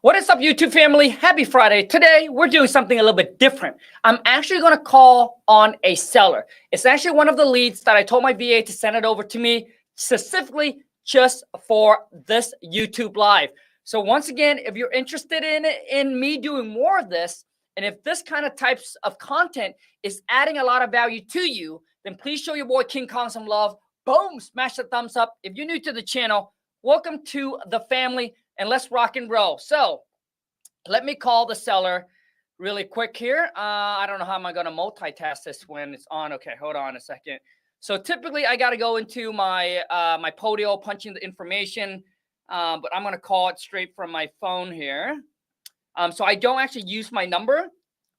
What is up, YouTube family? Happy Friday. Today, we're doing something a little bit different. I'm actually going to call on a seller. It's actually one of the leads that I told my VA to send it over to me specifically just for this YouTube live. So once again, if you're interested in me doing more of this, and if this kind of types of content is adding a lot of value to you, then please show your boy King Kong some love. Boom, smash the thumbs up. If you're new to the channel, welcome to the family. And let's rock and roll. So let me call the seller really quick here. I don't know how am I going to multitask this when it's on. Okay, hold on a second. So typically I got to go into my my Podio, punching the information, but I'm going to call it straight from my phone here. So I don't actually use my number.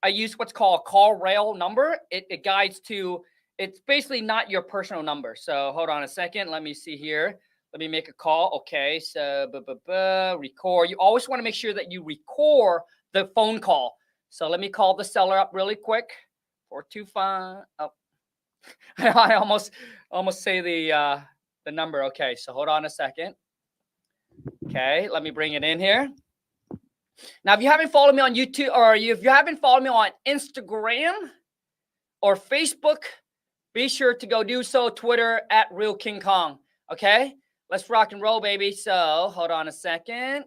I use what's called a call rail number. It guides to, it's basically not your personal number. So hold on a second. Let me see here. Let me make a call. Okay, so record. You always want to make sure that you record the phone call. So let me call the seller up really quick. 425. Oh, I almost say the number. Okay, so hold on a second. Okay, let me bring it in here. Now, if you haven't followed me on YouTube, or if you haven't followed me on Instagram or Facebook, be sure to go do so. Twitter at Real King Kong. Okay. Let's rock and roll, baby. So hold on a second.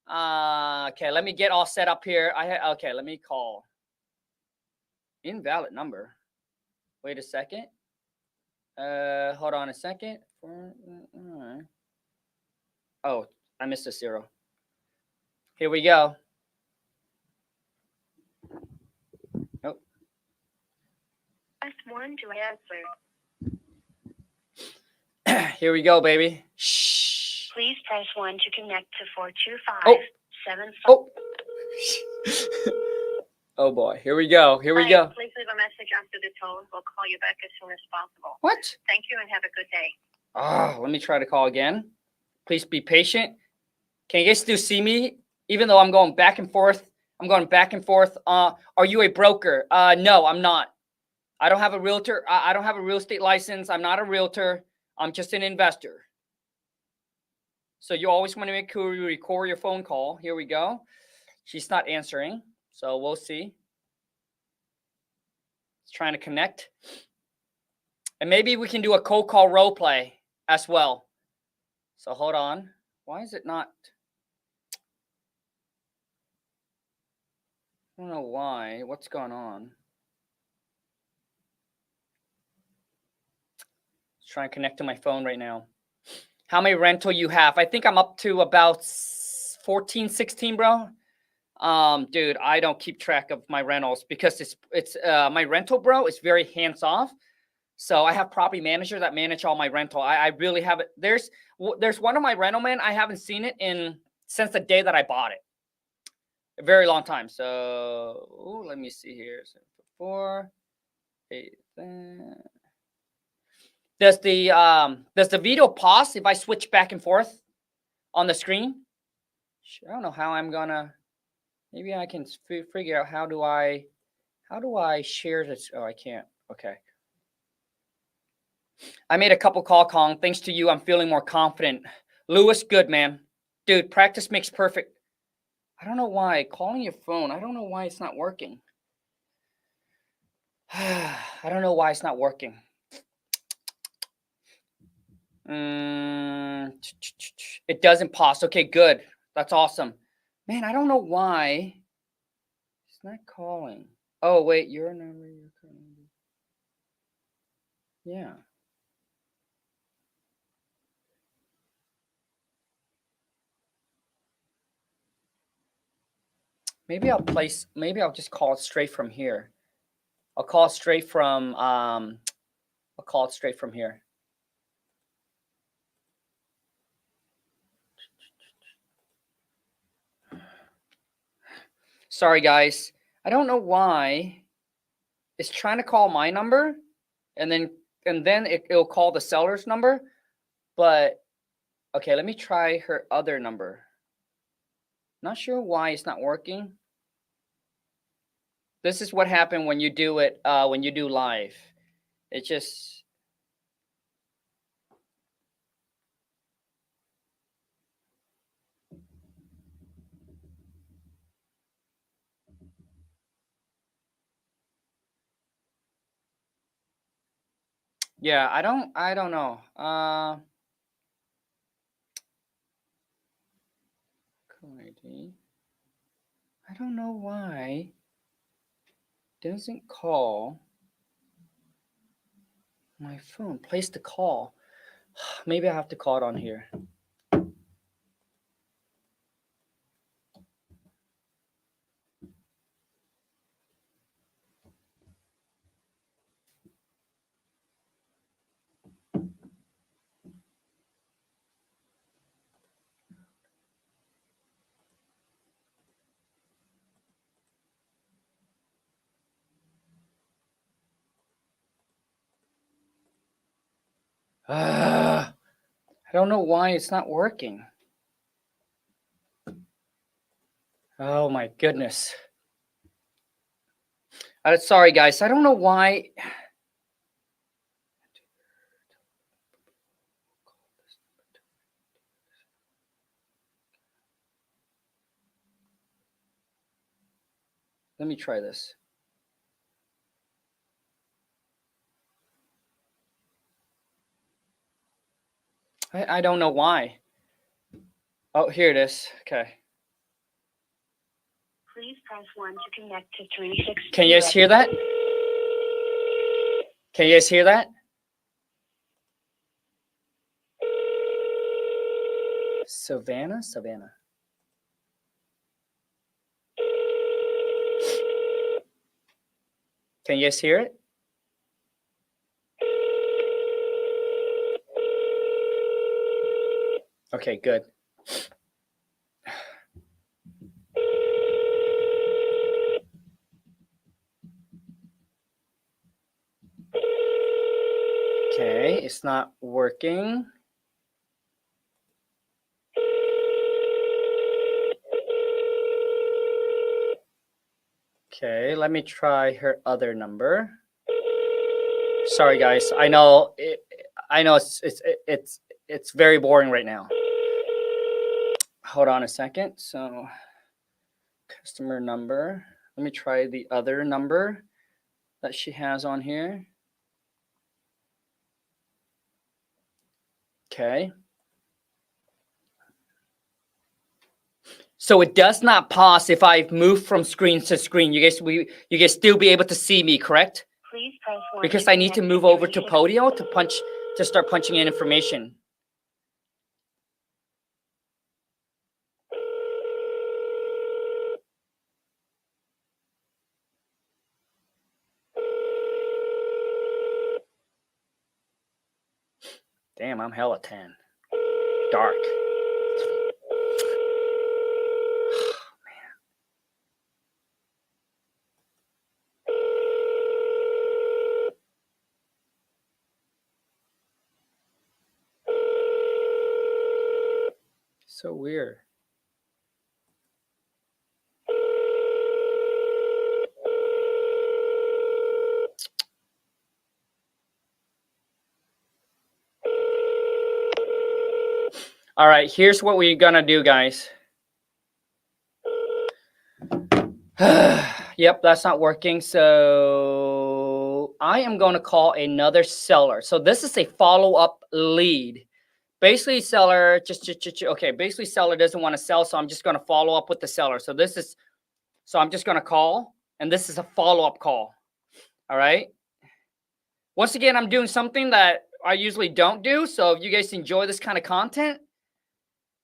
Okay, let me get all set up here. Okay, let me call. Invalid number. Wait a second. Hold on a second. Oh, I missed a 0. Here we go. Nope. Press 1 to answer. Here we go, baby. Shh. Please press 1 to connect to 425 Oh. 75. Oh. Oh boy. Here we go. Here we go. Please leave a message after the tone. We'll call you back as soon as possible. What? Thank you and have a good day. Let me try to call again. Please be patient. Can you guys still see me? Even though I'm going back and forth. I'm going back and forth. Are you a broker? No, I'm not. I don't have a realtor. I don't have a real estate license. I'm not a realtor. I'm just an investor. So you always want to make sure you record your phone call. Here we go. She's not answering. So we'll see. It's trying to connect. And maybe we can do a cold call role play as well. So hold on. Why is it not? I don't know why. What's going on? Let's try and connect to my phone right now. How many rental you have? I think I'm up to about 14, 16, bro. Dude, I don't keep track of my rentals because it's my rental, bro, is very hands off. So I have property manager that manage all my rental. I really have it. There's one of my rental men. I haven't seen it since the day that I bought it. A very long time. So let me see here. So 4, 8. Does the video pause if I switch back and forth on the screen? I don't know how I'm gonna. Maybe I can figure out how do I share this? Oh, I can't. Okay. I made a couple call, Kong. Thanks to you, I'm feeling more confident. Lewis, good man, dude. Practice makes perfect. I don't know why calling your phone. I don't know why it's not working. I don't know why it's not working. It doesn't pause. Okay, good. That's awesome. Man, I don't know why it's not calling. Oh, wait, your number. Yeah. Maybe I'll just call it straight from here. I'll call it straight from here. Sorry, guys. I don't know why it's trying to call my number, and then it'll call the seller's number. But okay, let me try her other number. Not sure why it's not working. This is what happened when you do it when you do live. It just Yeah, I don't know. ID. I don't know why doesn't call my phone. Place the call. Maybe I have to call it on here. I don't know why it's not working. Oh my goodness. Sorry guys, I don't know why. Let me try this. I don't know why. Oh, here it is. Okay. Please press 1 to connect to 360. Can you guys hear that? Can you guys hear that? Savannah? Can you guys hear it? Okay, good. Okay, it's not working. Okay, let me try her other number. Sorry guys, I know it's very boring right now. Hold on a second. So customer number. Let me try the other number that she has on here. Okay. So it does not pause if I move from screen to screen. You guys still be able to see me, correct? Please press 1 Because I need to move over to Podio to start punching in information. Damn, I'm hella tan. Dark. So weird. All right, here's what we're gonna do, guys. Yep, that's not working. So I am going to call another seller. So this is a follow-up lead. Basically, seller okay. Basically, seller doesn't want to sell, so I'm just going to follow up with the seller. So I'm just going to call, and this is a follow-up call. All right. Once again, I'm doing something that I usually don't do. So if you guys enjoy this kind of content,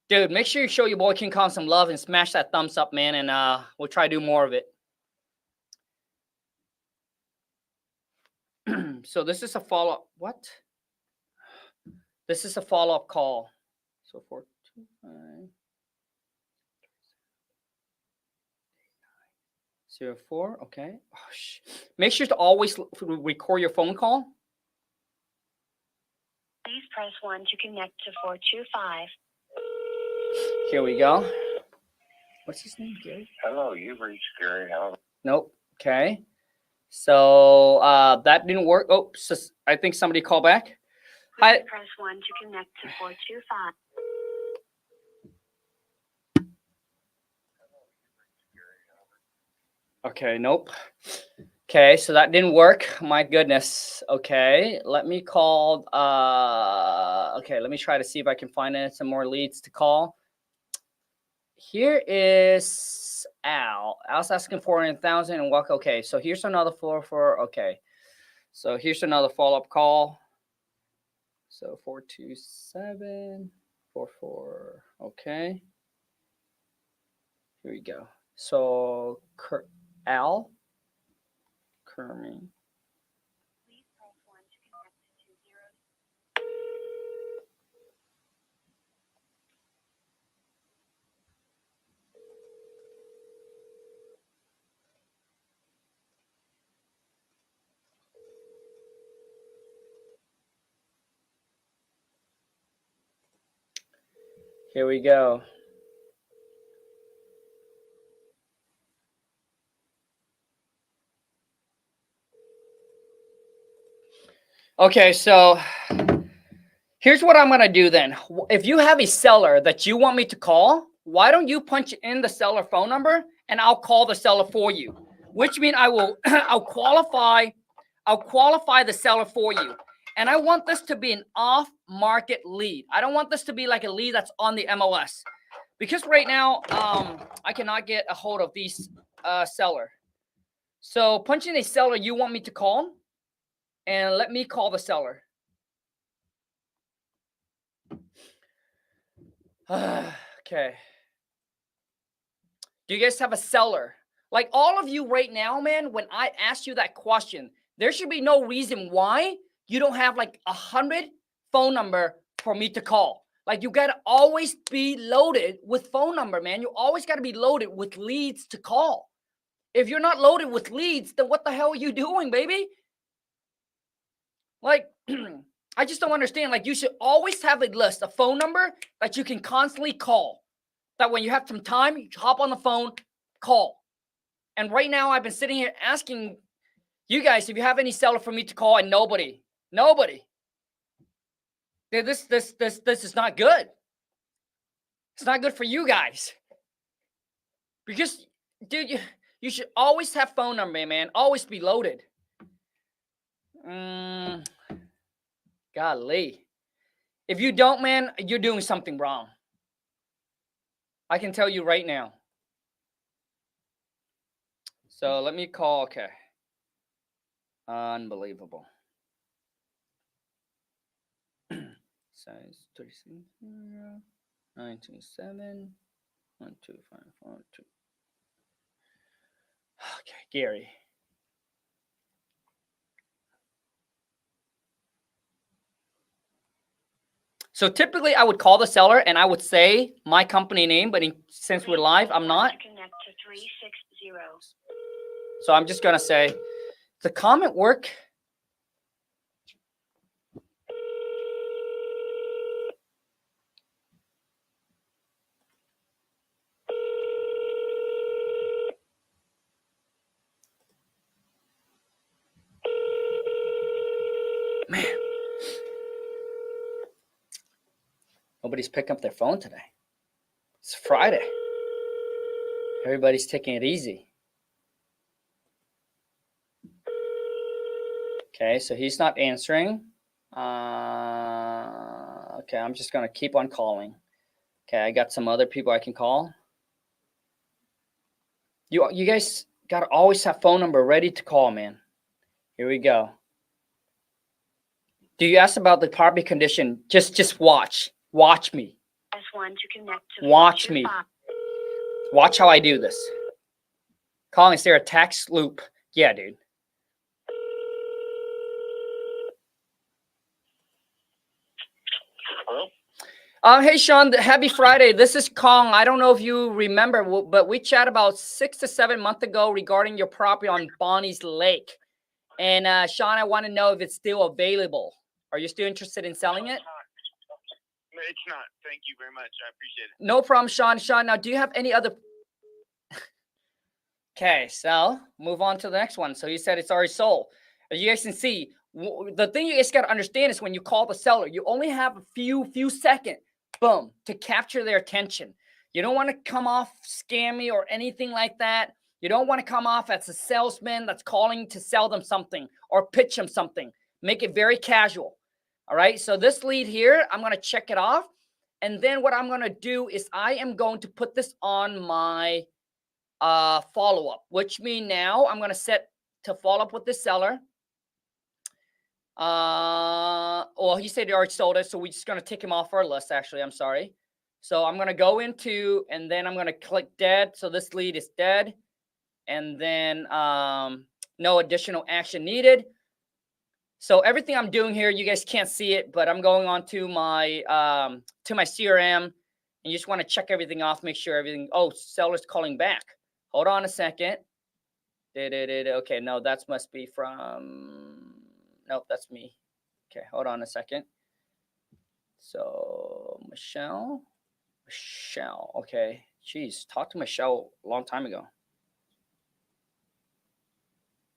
dude, make sure you show your boy King Kong some love and smash that thumbs up, man, and we'll try to do more of it. So this is a follow-up. What? This is a follow-up call. So 425-04. Okay. Oh, make sure to always record your phone call. Please press 1 to connect to 425. Here we go. What's his name, Gary? Hello, you've reached Gary. Nope. Okay. So that didn't work. Oh, so I think somebody called back. Please Hi. press 1 to connect to 425. Okay, nope. Okay, so that didn't work. My goodness. Okay, let me call. Okay, let me try to see if I can find some more leads to call. Here is Al. Al's asking for 1,000 and walk. Okay, so here's another for. Okay, so here's another follow-up call. So 42744. Okay, here we go. So Al. Kerming. Here we go. Okay, so here's what I'm going to do then. If you have a seller that you want me to call, why don't you punch in the seller phone number and I'll call the seller for you, which means I will I'll qualify the seller for you. And I want this to be an off-market lead. I don't want this to be like a lead that's on the MLS. Because right now, I cannot get a hold of these seller. So punch in a seller you want me to call, and let me call the seller. Okay. Do you guys have a seller? Like all of you right now, man, when I ask you that question, there should be no reason why you don't have like 100 phone number for me to call. Like you got to always be loaded with phone number, man. You always got to be loaded with leads to call. If you're not loaded with leads, then what the hell are you doing, baby? Like, I just don't understand. Like, you should always have a list, a phone number that you can constantly call. That when you have some time, you hop on the phone, call. And right now, I've been sitting here asking you guys if you have any seller for me to call, and nobody. This is not good. It's not good for you guys. Because, dude, you should always have phone number, man. Always be loaded. Golly. If you don't, man, you're doing something wrong. I can tell you right now. So let me call. Okay. Unbelievable. Size 36, 927 12542. Okay, Gary. So typically I would call the seller and I would say my company name, but since we're live, I'm not. Connect to 360. So I'm just going to say, the comment work. Man. Nobody's picking up their phone today. It's Friday. Everybody's taking it easy. Okay, so he's not answering. Okay, I'm just going to keep on calling. Okay, I got some other people I can call. You guys got to always have phone number ready to call, man. Here we go. Do you ask about the property condition? Just watch. Watch me. S1 to connect to Watch me. Watch how I do this. Calling, is there a tax loop? Yeah, dude. Hello? Hey, Sean, happy Friday. This is Khang. I don't know if you remember, but we chatted about 6 to 7 months ago regarding your property on Bonnie's Lake. And Sean, I want to know if it's still available. Are you still interested in selling it? It's not. Thank you very much. I appreciate it. No problem, Sean. Sean, now, do you have any other? Okay, so move on to the next one. So you said it's already sold. As you guys can see, the thing you guys got to understand is when you call the seller, you only have a few seconds, boom, to capture their attention. You don't want to come off scammy or anything like that. You don't want to come off as a salesman that's calling to sell them something or pitch them something. Make it very casual. All right. So this lead here, I'm going to check it off. And then what I'm going to do is I am going to put this on my follow-up, which means now I'm going to set to follow up with the seller. Well, he said he already sold it. So we're just going to take him off our list. Actually, I'm sorry. So I'm going to go into, and then I'm going to click dead. So this lead is dead. And then no additional action needed. So everything I'm doing here, you guys can't see it, but I'm going on to my CRM, and you just want to check everything off, make sure everything. Oh, seller's calling back. Hold on a second. Okay, no, that must be from. Nope, that's me. Okay, hold on a second. So Michelle. Okay, geez, talked to Michelle a long time ago.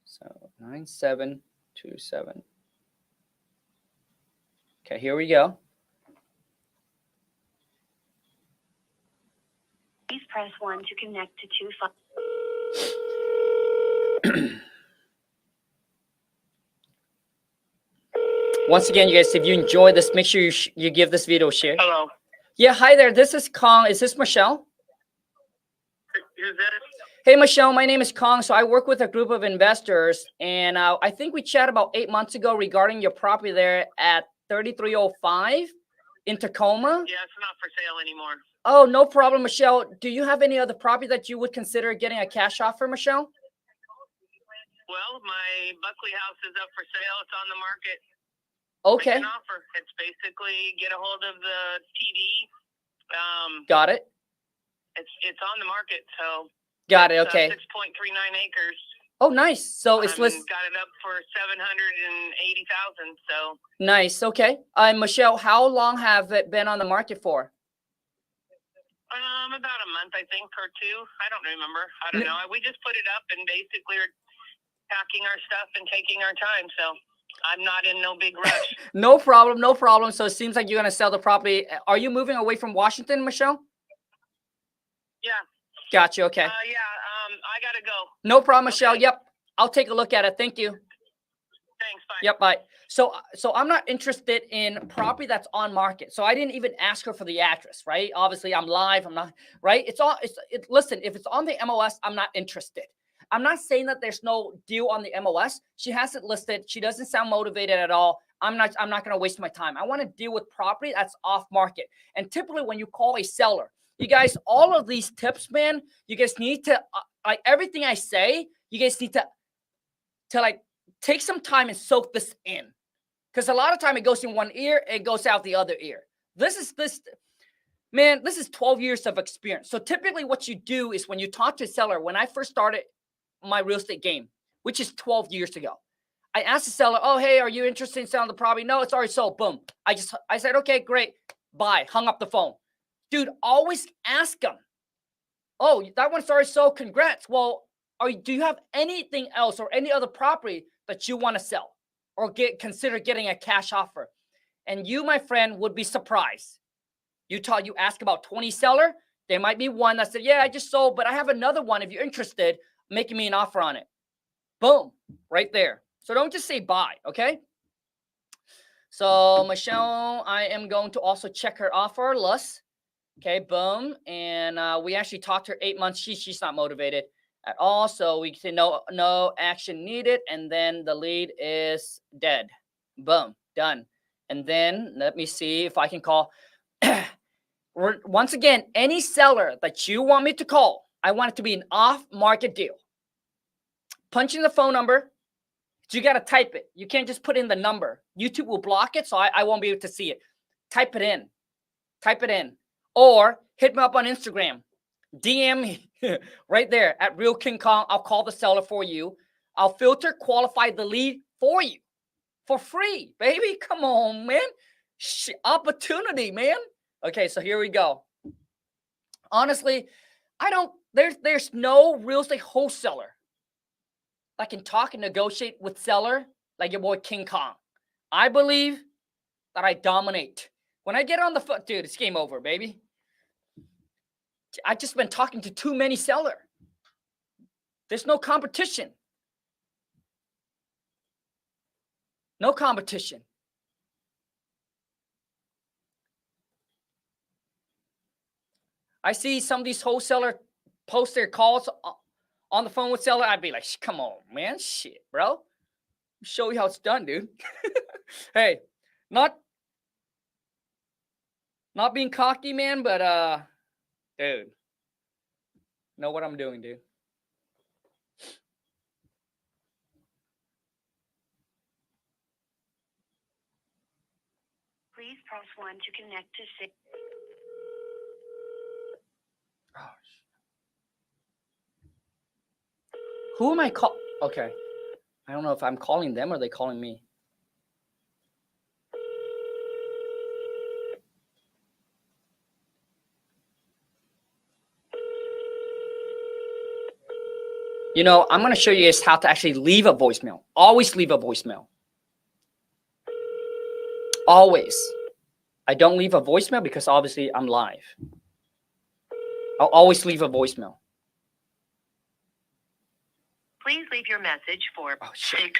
So 9727. Okay, here we go. Please press 1 to connect to 2. Once again, you guys, if you enjoyed this, make sure you give this video a share. Hello. Yeah, hi there. This is Khang. Is this Michelle? Who's this? Hey, Michelle, my name is Khang. So I work with a group of investors, and I think we chatted about 8 months ago regarding your property there at 3305 in Tacoma. Yeah, it's not for sale anymore. Oh, no problem, Michelle. Do you have any other property that you would consider getting a cash offer, Michelle? Well, my Buckley house is up for sale. It's on the market. Okay. Make an offer. It's basically get a hold of the TD. Got it. It's on the market, so. Got it. Okay. 6.39 acres. Oh, nice. So it's listed. Got it up for $780,000. So. Nice. Okay. Michelle, how long have it been on the market for? About a month, I think, or 2. I don't remember. I don't know. We just put it up and basically are packing our stuff and taking our time. So I'm not in no big rush. No problem. No problem. So it seems like you're going to sell the property. Are you moving away from Washington, Michelle? Yeah. Gotcha. Okay. I got to go. No problem, Michelle. Okay. Yep. I'll take a look at it. Thank you. Thanks. Bye. Yep. Bye. So I'm not interested in property that's on market. So I didn't even ask her for the address, right? Obviously I'm live. I'm not, right? Listen, if it's on the MLS, I'm not interested. I'm not saying that there's no deal on the MLS. She has it listed. She doesn't sound motivated at all. I'm not going to waste my time. I want to deal with property that's off market. And typically when you call a seller, you guys, all of these tips, man, you guys need to, like everything I say, you guys need to like take some time and soak this in. Because a lot of time it goes in one ear, it goes out the other ear. This is 12 years of experience. So typically what you do is when you talk to a seller, when I first started my real estate game, which is 12 years ago, I asked the seller, oh, hey, are you interested in selling the property? No, it's already sold. Boom. I said, okay, great. Bye. Hung up the phone. Dude, always ask them. Oh, that one's already sold. Congrats. Well, do you have anything else or any other property that you want to sell or consider getting a cash offer? And you, my friend, would be surprised. You ask about 20 seller, there might be one that said, yeah, I just sold, but I have another one. If you're interested, making me an offer on it. Boom, right there. So don't just say bye, okay? So Michelle, I am going to also check her off our list. Okay, boom. And we actually talked to her 8 months. She's not motivated at all. So we can say no action needed. And then the lead is dead. Boom, done. And then let me see if I can call. Once again, any seller that you want me to call, I want it to be an off-market deal. Punch in the phone number. So you got to type it. You can't just put in the number. YouTube will block it, so I won't be able to see it. Type it in. Type it in. Or hit me up on Instagram. DM me right there at Real King Kong. I'll call the seller for you. I'll filter, qualify the lead for you for free, baby. Come on, man. Opportunity, man. Okay, so here we go. Honestly, there's no real estate wholesaler that can talk and negotiate with seller like your boy King Kong. I believe that I dominate. When I get on the phone, dude, it's game over, baby. I just been talking to too many seller. There's no competition. No competition. I see some of these wholesaler post their calls on the phone with seller. I'd be like, come on, man. Shit, bro. Show you how it's done, dude. Hey, not being cocky, man, but dude, know what I'm doing, dude. Please press 1 to connect to six. Who am I call? Okay. I don't know if I'm calling them or they calling me. You know, I'm going to show you guys how to actually leave a voicemail. Always leave a voicemail. Always. I don't leave a voicemail because obviously I'm live. I'll always leave a voicemail. Please leave your message for Shit.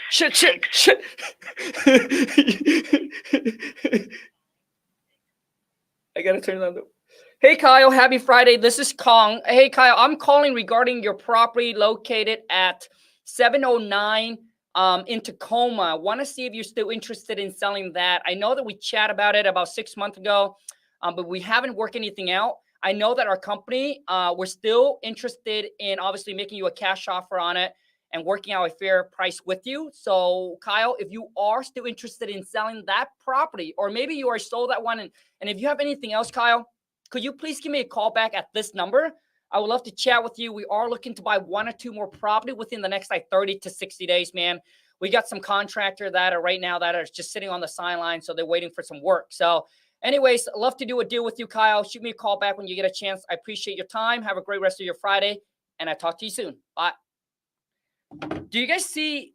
I got to turn it on. Hey, Kyle, happy Friday. This is Khang. Hey, Kyle, I'm calling regarding your property located at 709 in Tacoma. I want to see if you're still interested in selling that. I know that we chat about it about 6 months ago, but we haven't worked anything out. I know that our company, we're still interested in obviously making you a cash offer on it and working out a fair price with you. So, Kyle, if you are still interested in selling that property, or maybe you are sold that one, and if you have anything else, Kyle, could you please give me a call back at this number? I would love to chat with you. We are looking to buy 1 or 2 more property within the next like 30 to 60 days, man. We got some contractor that are right now that are just sitting on the sideline, so they're waiting for some work. So anyways, I'd love to do a deal with you, Kyle. Shoot me a call back when you get a chance. I appreciate your time. Have a great rest of your Friday, and I'll talk to you soon. Bye. Do you guys see?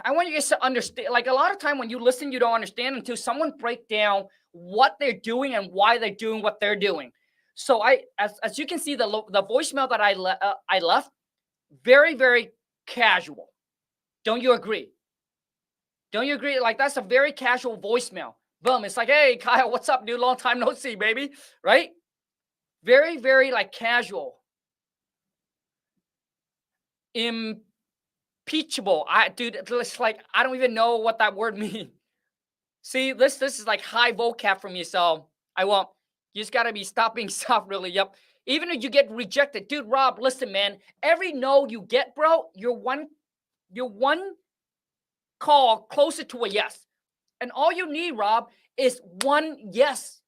I want you guys to understand, like a lot of time when you listen, you don't understand until someone break down what they're doing and why they're doing what they're doing. So as you can see, the voicemail that I left, very, very casual. Don't you agree? Don't you agree? Like that's a very casual voicemail. Boom. It's like, hey, Kyle, what's up, dude? Long time no see, baby. Right? Very, very like casual. Impeachable. Dude, it's like, I don't even know what that word means. See, this is like high vocab for me, so I won't. You just gotta stop being soft, really. Yep. Even if you get rejected, dude, Rob, listen, man. Every no you get, bro, you're one call closer to a yes. And all you need, Rob, is one yes,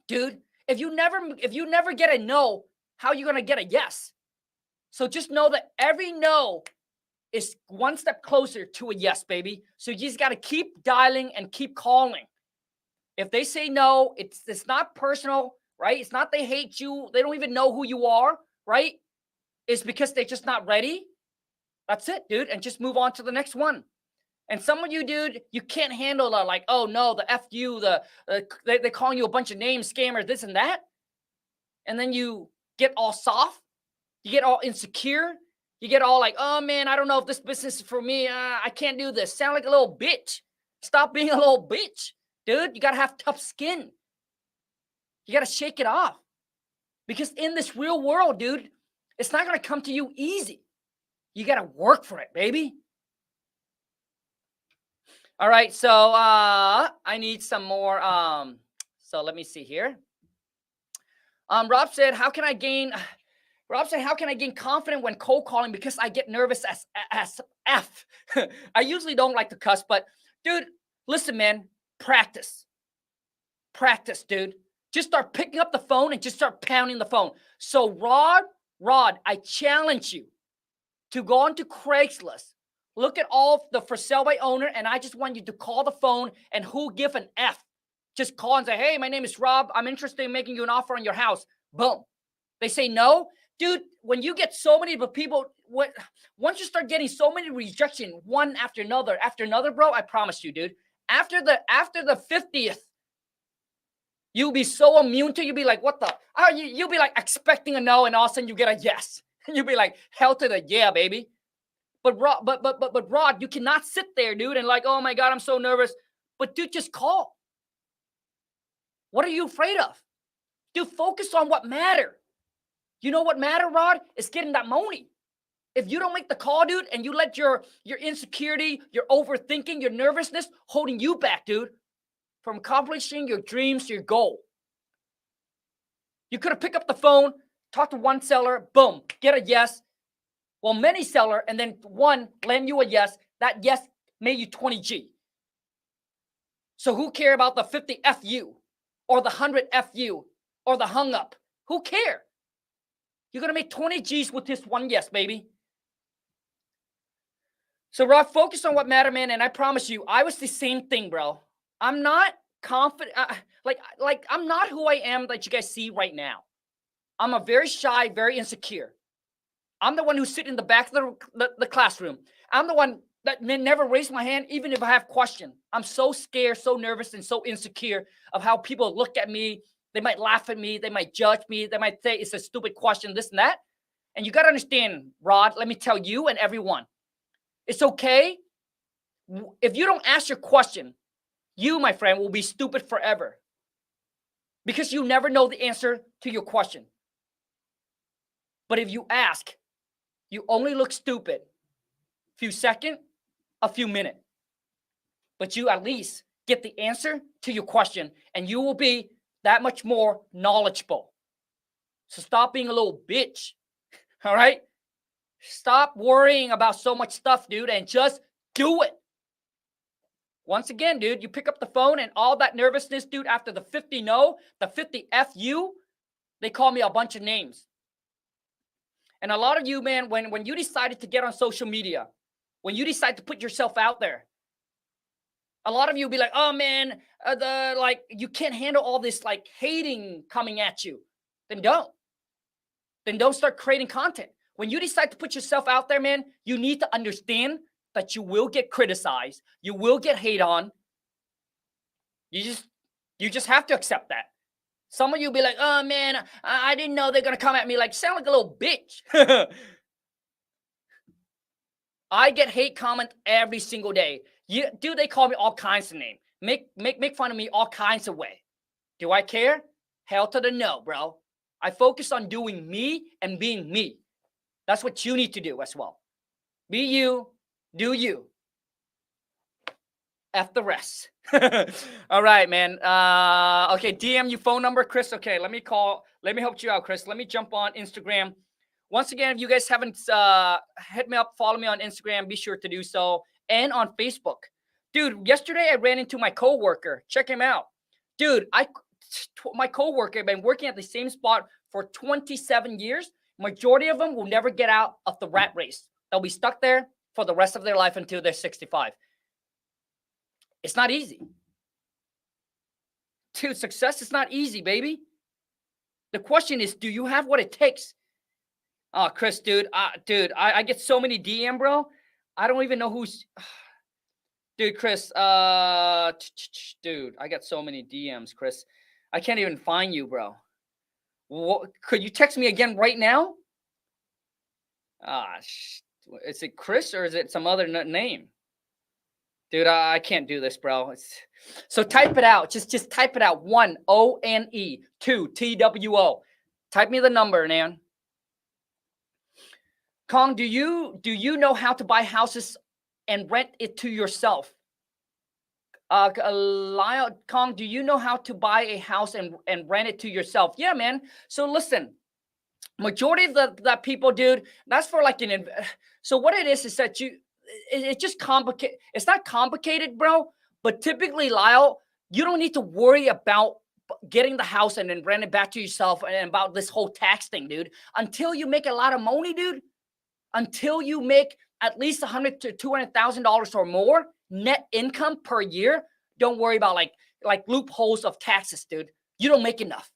dude. If you never get a no, how are you gonna get a yes? So just know that every no is one step closer to a yes, baby. So you just got to keep dialing and keep calling. If they say no, it's not personal, right? It's not they hate you. They don't even know who you are, right? It's because they're just not ready. That's it, dude. And just move on to the next one. And some of you, dude, you can't handle the like, oh no, the F you, they're calling you a bunch of names, scammers, this and that. And then you get all soft. You get all insecure. You get all like, oh, man, I don't know if this business is for me. I can't do this. Sound like a little bitch. Stop being a little bitch, dude. You got to have tough skin. You got to shake it off. Because in this real world, dude, it's not going to come to you easy. You got to work for it, baby. All right, so I need some more. So let me see here. Rob said, how can I gain confidence when cold calling? Because I get nervous as F. I usually don't like to cuss, but dude, listen, man, practice. Practice, dude. Just start picking up the phone and just start pounding the phone. So Rod, I challenge you to go onto Craigslist. Look at all the for sale by owner, and I just want you to call the phone and who give an F. Just call and say, hey, my name is Rob. I'm interested in making you an offer on your house. Boom. They say no. Dude, when you get so many people, once you start getting so many rejection, one after another, bro, I promise you, dude, after the 50th, you'll be so immune to, you'll be like, what the? You'll be like expecting a no, and all of a sudden you get a yes. And you'll be like, hell to the yeah, baby. But Rod, you cannot sit there, dude, and like, oh my God, I'm so nervous. But dude, just call. What are you afraid of? Dude, focus on what matter. You know what matter, Rod? Is getting that money. If you don't make the call, dude, and you let your insecurity, your overthinking, your nervousness holding you back, dude, from accomplishing your dreams, your goal. You could have picked up the phone, talked to one seller, boom, get a yes. Well, many seller, and then one lend you a yes. That yes made you 20 G. So who care about the 50 FU or the 100 FU or the hung up? Who care? You're going to make 20 G's with this one yes, baby. So, Rod, focus on what matter, man. And I promise you, I was the same thing, bro. I'm not confident. Like I'm not who I am that you guys see right now. I'm a very shy, very insecure. I'm the one who's sitting in the back of the classroom. I'm the one that never raised my hand, even if I have question. I'm so scared, so nervous, and so insecure of how people look at me. They might laugh at me. They might judge me. They might say it's a stupid question, this and that. And you got to understand, Rod, let me tell you and everyone, it's okay. If you don't ask your question, you, my friend, will be stupid forever. Because you never know the answer to your question. But if you ask, you only look stupid. Few seconds, a few minutes. But you at least get the answer to your question, and you will be that much more knowledgeable. So stop being a little bitch. All right? Stop worrying about so much stuff, dude, and just do it. Once again, dude, you pick up the phone and all that nervousness, dude, after the 50 no, the 50 FU, they call me a bunch of names. And a lot of you, man, when you decided to get on social media, when you decide to put yourself out there, a lot of you will be like, oh, man, you can't handle all this, like, hating coming at you. Then don't. Then don't start creating content. When you decide to put yourself out there, man, you need to understand that you will get criticized. You will get hate on. You just have to accept that. Some of you will be like, oh, man, I didn't know they're going to come at me. Like, sound like a little bitch. I get hate comment every single day. Dude, they call me all kinds of names. Make fun of me all kinds of way. Do I care? Hell to the no, bro. I focus on doing me and being me. That's what you need to do as well. Be you, do you. F the rest. All right, man. Okay, DM you phone number, Chris. Okay, let me help you out, Chris. Let me jump on Instagram. Once again, if you guys haven't hit me up, follow me on Instagram, be sure to do so. And on Facebook. Dude, yesterday I ran into my coworker. Check him out. Dude, my coworker, I've been working at the same spot for 27 years. Majority of them will never get out of the rat race. They'll be stuck there for the rest of their life until they're 65. It's not easy. Dude, success is not easy, baby. The question is, do you have what it takes? Oh, Chris, dude, I get so many DM, bro. I don't even know who's... Dude, Chris, dude, I got so many DMs, Chris. I can't even find you, bro. Could you text me again right now? Is it Chris or is it some other name? Dude, I can't do this, bro. So type it out. Just type it out. 1 ONE 2 TWO. Type me the number, man. Khang, do you know how to buy houses and rent it to yourself? Khang, do you know how to buy a house and rent it to yourself? Yeah, man. So listen, majority of the people, dude, that's for like so what it is that it's just complicated. It's not complicated, bro. But typically, Lyle, you don't need to worry about getting the house and then rent it back to yourself and about this whole tax thing, dude. Until you make a lot of money, dude. Until you make at least $100,000 to $200,000 or more net income per year, don't worry about like loopholes of taxes, dude. You don't make enough.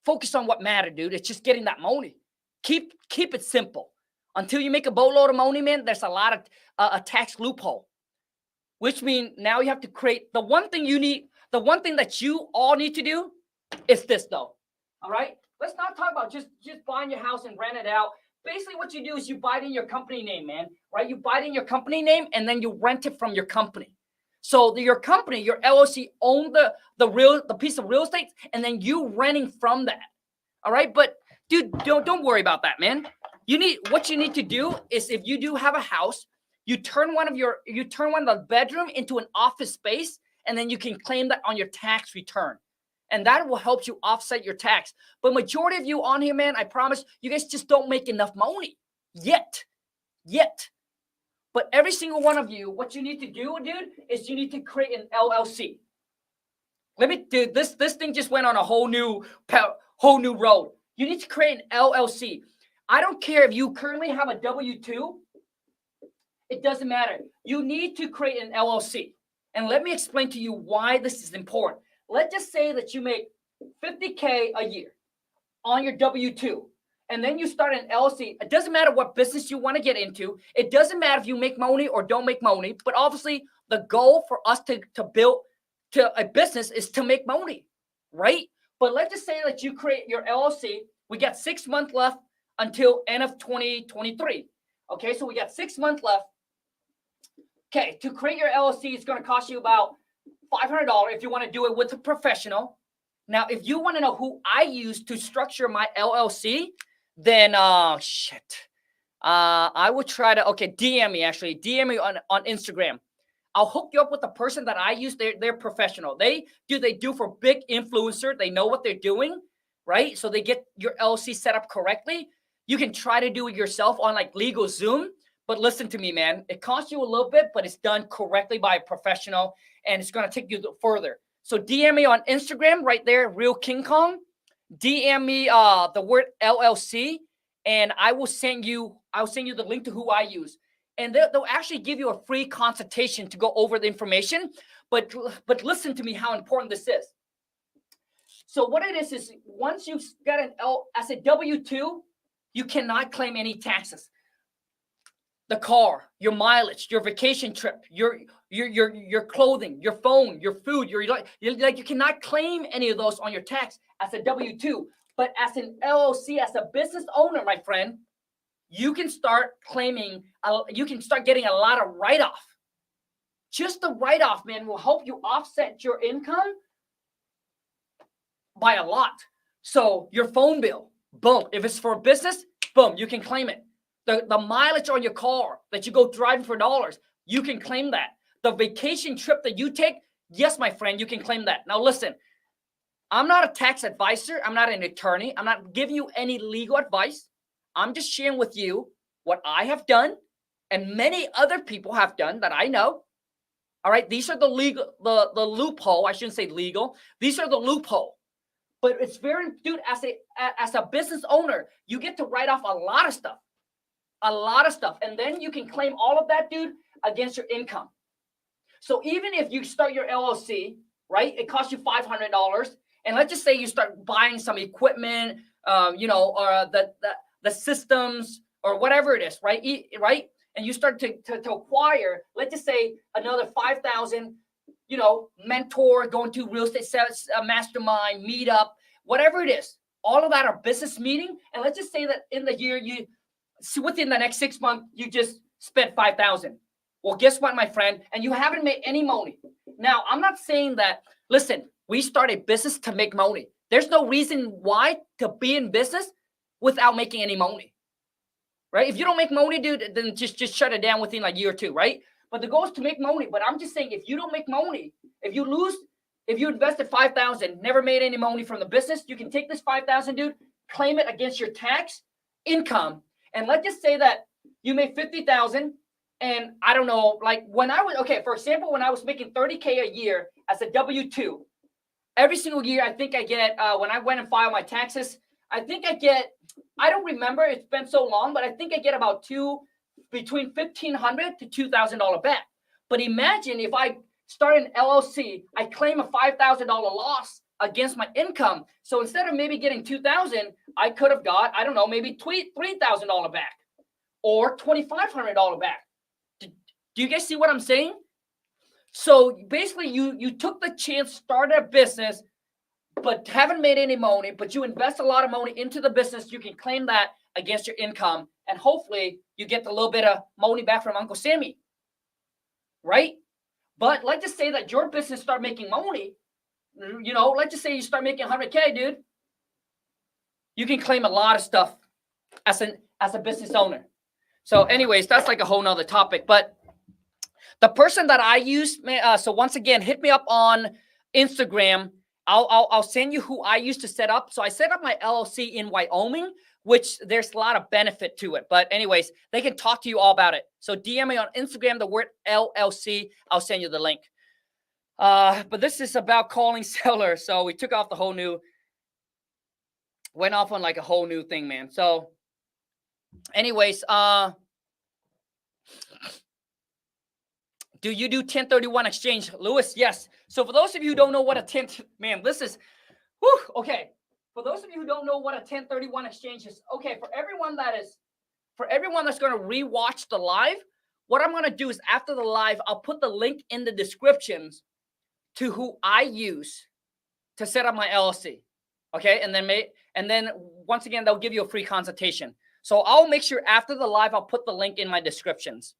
Focus on what matters, dude. It's just getting that money. Keep it simple. Until you make a boatload of money, man, there's a lot of a tax loophole. Which means now you have to create the one thing that you all need to do is this, though. All right? Let's not talk about just buying your house and rent it out, basically what you do is you buy it in your company name, man, right? You buy it in your company name and then you rent it from your company. So your company, your LLC, own the piece of real estate, and then you renting from that. All right, but dude, don't worry about that, man. What you need to do is, if you do have a house, you turn one of the bedroom into an office space, and then you can claim that on your tax return. And that will help you offset your tax. But majority of you on here, man, I promise you guys just don't make enough money yet. But every single one of you, what you need to do, dude, is you need to create an LLC. Dude, this thing just went on a whole new road. You need to create an LLC. I don't care if you currently have a W-2. It doesn't matter. You need to create an LLC. And let me explain to you why this is important. Let's just say that you make $50K a year on your W-2. And then you start an LLC. It doesn't matter what business you want to get into. It doesn't matter if you make money or don't make money. But obviously, the goal for us to build a business is to make money, right? But let's just say that you create your LLC. We got 6 months left until end of 2023. Okay, so we got 6 months left. Okay, to create your LLC, it's going to cost you about $500 if you want to do it with a professional. Now, if you want to know who I use to structure my LLC, then I would try to DM me, actually. DM me on Instagram. I'll hook you up with the person that I use. They're professional. They do for big influencer. They know what they're doing, right? So they get your LLC set up correctly. You can try to do it yourself on like LegalZoom. But listen to me, man. It costs you a little bit, but it's done correctly by a professional, and it's going to take you further. So DM me on Instagram right there, Real King Kong. DM me the word LLC, and I'll send you the link to who I use. And they'll actually give you a free consultation to go over the information. But listen to me how important this is. So what it is once you've got as a W-2, you cannot claim any taxes. The car, your mileage, your vacation trip, your clothing, your phone, your food, you cannot claim any of those on your tax as a W-2. But as an LLC, as a business owner, my friend, you can start claiming, you can start getting a lot of write-off. Just the write-off, man, will help you offset your income by a lot. So your phone bill, boom. If it's for a business, boom, you can claim it. The mileage on your car that you go driving for dollars, you can claim that. The vacation trip that you take, yes, my friend, you can claim that. Now listen, I'm not a tax advisor. I'm not an attorney. I'm not giving you any legal advice. I'm just sharing with you what I have done and many other people have done that I know. All right, these are the loophole. I shouldn't say legal. These are the loophole. But it's very, dude, as a business owner, you get to write off a lot of stuff. And then you can claim all of that, dude, against your income. So even if you start your LLC, right, it costs you $500. And let's just say you start buying some equipment, or the systems or whatever it is, right? And you start to acquire, let's just say another 5,000, mentor, going to real estate sales, mastermind, meetup, whatever it is. All of that are business meeting. And let's just say that in the year, within the next 6 months, you just spent 5,000. Well, guess what, my friend? And you haven't made any money. Now, I'm not saying that, listen, we start a business to make money. There's no reason why to be in business without making any money, right? If you don't make money, dude, then just shut it down within a year or two, right? But the goal is to make money. But I'm just saying, if you don't make money, if you invested 5,000, never made any money from the business, you can take this 5,000, dude, claim it against your tax income. And let's just say that you made 50,000, and I don't know, like for example, when I was making 30K a year as a W-2, every single year, I think I get, when I went and filed my taxes, I don't remember, it's been so long, but I think I get about between $1,500 to $2,000 back. But imagine if I start an LLC, I claim a $5,000 loss against my income. So instead of maybe getting $2,000, I could have got, I don't know, maybe $3,000 back or $2,500 back. Do you guys see what I'm saying? So basically you took the chance, started a business, but haven't made any money, but you invest a lot of money into the business. You can claim that against your income, and hopefully you get a little bit of money back from Uncle Sammy, right? But let's just say that your business start making money. You know, let's just say you start making 100K, dude. You can claim a lot of stuff as a business owner. So anyways, that's like a whole nother topic. But the person that I use, so once again, hit me up on Instagram. I'll send you who I used to set up. So I set up my LLC in Wyoming, which there's a lot of benefit to it. But anyways, they can talk to you all about it. So DM me on Instagram, the word LLC. I'll send you the link. But this is about calling sellers. So we took off the whole new, went off on like a whole new thing, man. So anyways, do you do 1031 exchange? Lewis, yes. So for those of you who don't know what a man, this is, whew, okay. For those of you who don't know what a 1031 exchange is, okay, for everyone that's going to rewatch the live, what I'm going to do is after the live, I'll put the link in the descriptions to who I use to set up my LLC. Okay, and then once again, they'll give you a free consultation. So I'll make sure after the live, I'll put the link in my descriptions.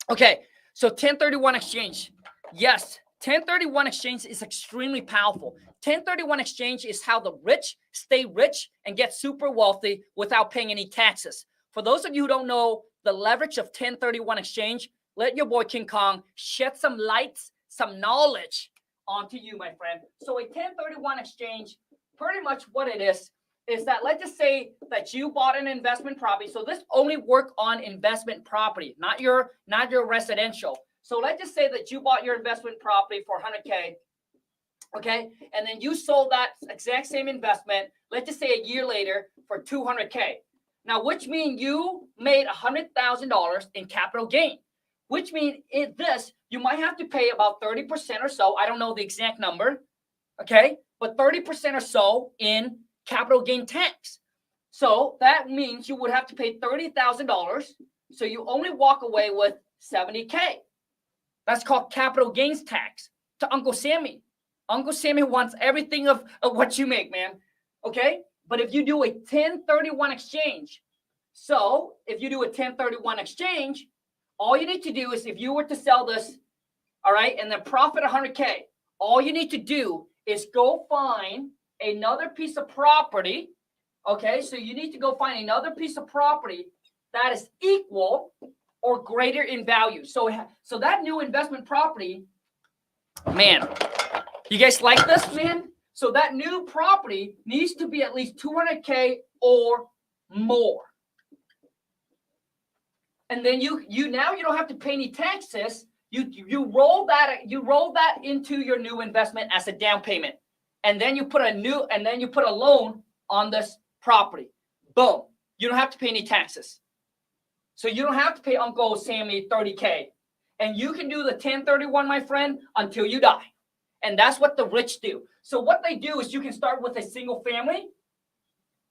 Okay, so 1031 exchange. Yes, 1031 exchange is extremely powerful. 1031 exchange is how the rich stay rich and get super wealthy without paying any taxes. For those of you who don't know the leverage of 1031 exchange, let your boy King Kong shed some lights, some knowledge onto you, my friend. So a 1031 exchange, pretty much what it is that let's just say that you bought an investment property. So this only work on investment property, not your residential. So let's just say that you bought your investment property for 100K, okay? And then you sold that exact same investment, let's just say a year later for 200K. Now, which means you made $100,000 in capital gain, which means you might have to pay about 30% or so. I don't know the exact number, okay? But 30% or so in capital gain tax. So that means you would have to pay $30,000. So you only walk away with 70K. That's called capital gains tax to Uncle Sammy. Uncle Sammy wants everything of what you make, man. Okay? But if you do a 1031 exchange, so if you do a 1031 exchange, all you need to do is if you were to sell this, all right, and then profit 100K, all you need to do is go find another piece of property. Okay, so you need to go find another piece of property that is equal or greater in value. So that new investment property, man, you guys like this, man? So that new property needs to be at least 200K or more. And then you don't have to pay any taxes. You roll that into your new investment as a down payment. And then you put a loan on this property. Boom. You don't have to pay any taxes. So you don't have to pay Uncle Sammy 30K. And you can do the 1031, my friend, until you die. And that's what the rich do. So what they do is you can start with a single family,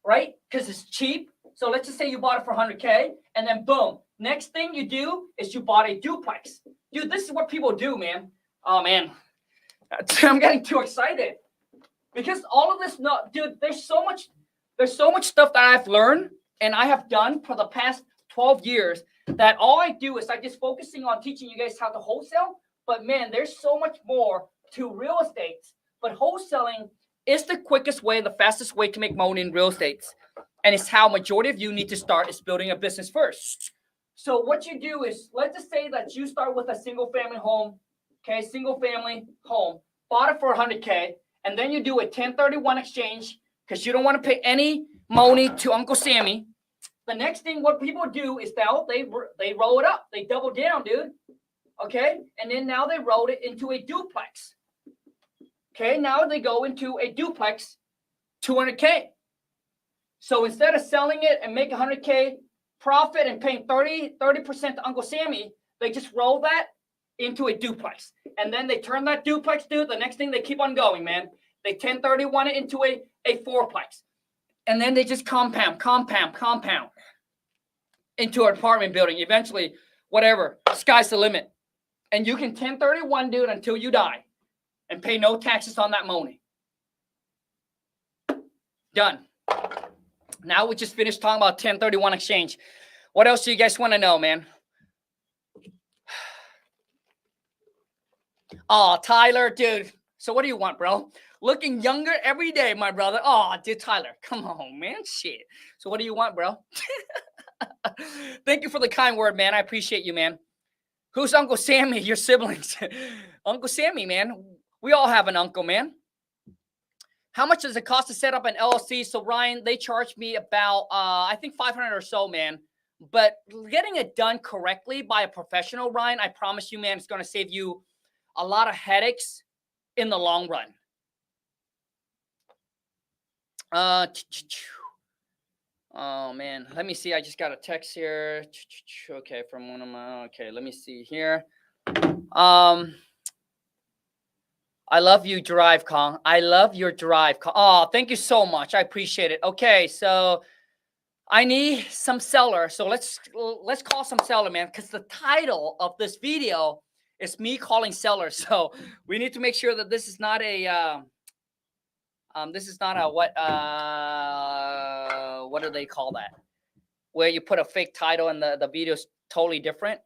right? Because it's cheap. So let's just say you bought it for 100K, and then boom. Next thing you do is you bought a duplex. Dude, this is what people do, man. Oh, man. I'm getting too excited. Because all of this, no, dude, there's so much stuff that I've learned and I have done for the past 12 years that all I do is I just focusing on teaching you guys how to wholesale. But man, there's so much more to real estate. But wholesaling is the quickest way, the fastest way to make money in real estate. And it's how majority of you need to start is building a business first. So what you do is, let's just say that you start with a single family home, okay, single family home, bought it for 100K. And then you do a 1031 exchange because you don't want to pay any money to Uncle Sammy. The next thing what people do is they roll it up. They double down, dude. Okay? And then now they rolled it into a duplex. Okay? Now they go into a duplex, 200K. So instead of selling it and make 100K profit and paying 30% to Uncle Sammy, they just roll that into a duplex. And then they turn that duplex, dude. The next thing they keep on going, man. They 1031 it into a fourplex. And then they just compound into an apartment building. Eventually, whatever, sky's the limit. And you can 1031, dude, until you die and pay no taxes on that money. Done. Now we just finished talking about 1031 exchange. What else do you guys want to know, man? Oh, Tyler, dude. So what do you want, bro? Looking younger every day, my brother. Oh, dude, Tyler, come on, man. Shit. So what do you want, bro? Thank you for the kind word, man. I appreciate you, man. Who's Uncle Sammy? Your siblings. Uncle Sammy, man. We all have an uncle, man. How much does it cost to set up an LLC? So, Ryan, they charge me about, I think 500 or so, man. But getting it done correctly by a professional, Ryan, I promise you, man, it's going to save you a lot of headaches in the long run. Oh, man. Let me see. I just got a text here. Okay, from one of my... Okay, let me see here. I love you, drive, Khang. I love your drive. Oh, thank you so much. I appreciate it. Okay, so I need some seller. So let's call some seller, man, because the title of this video is me calling seller. So we need to make sure that this is not a what do they call that? Where you put a fake title and the video is totally different.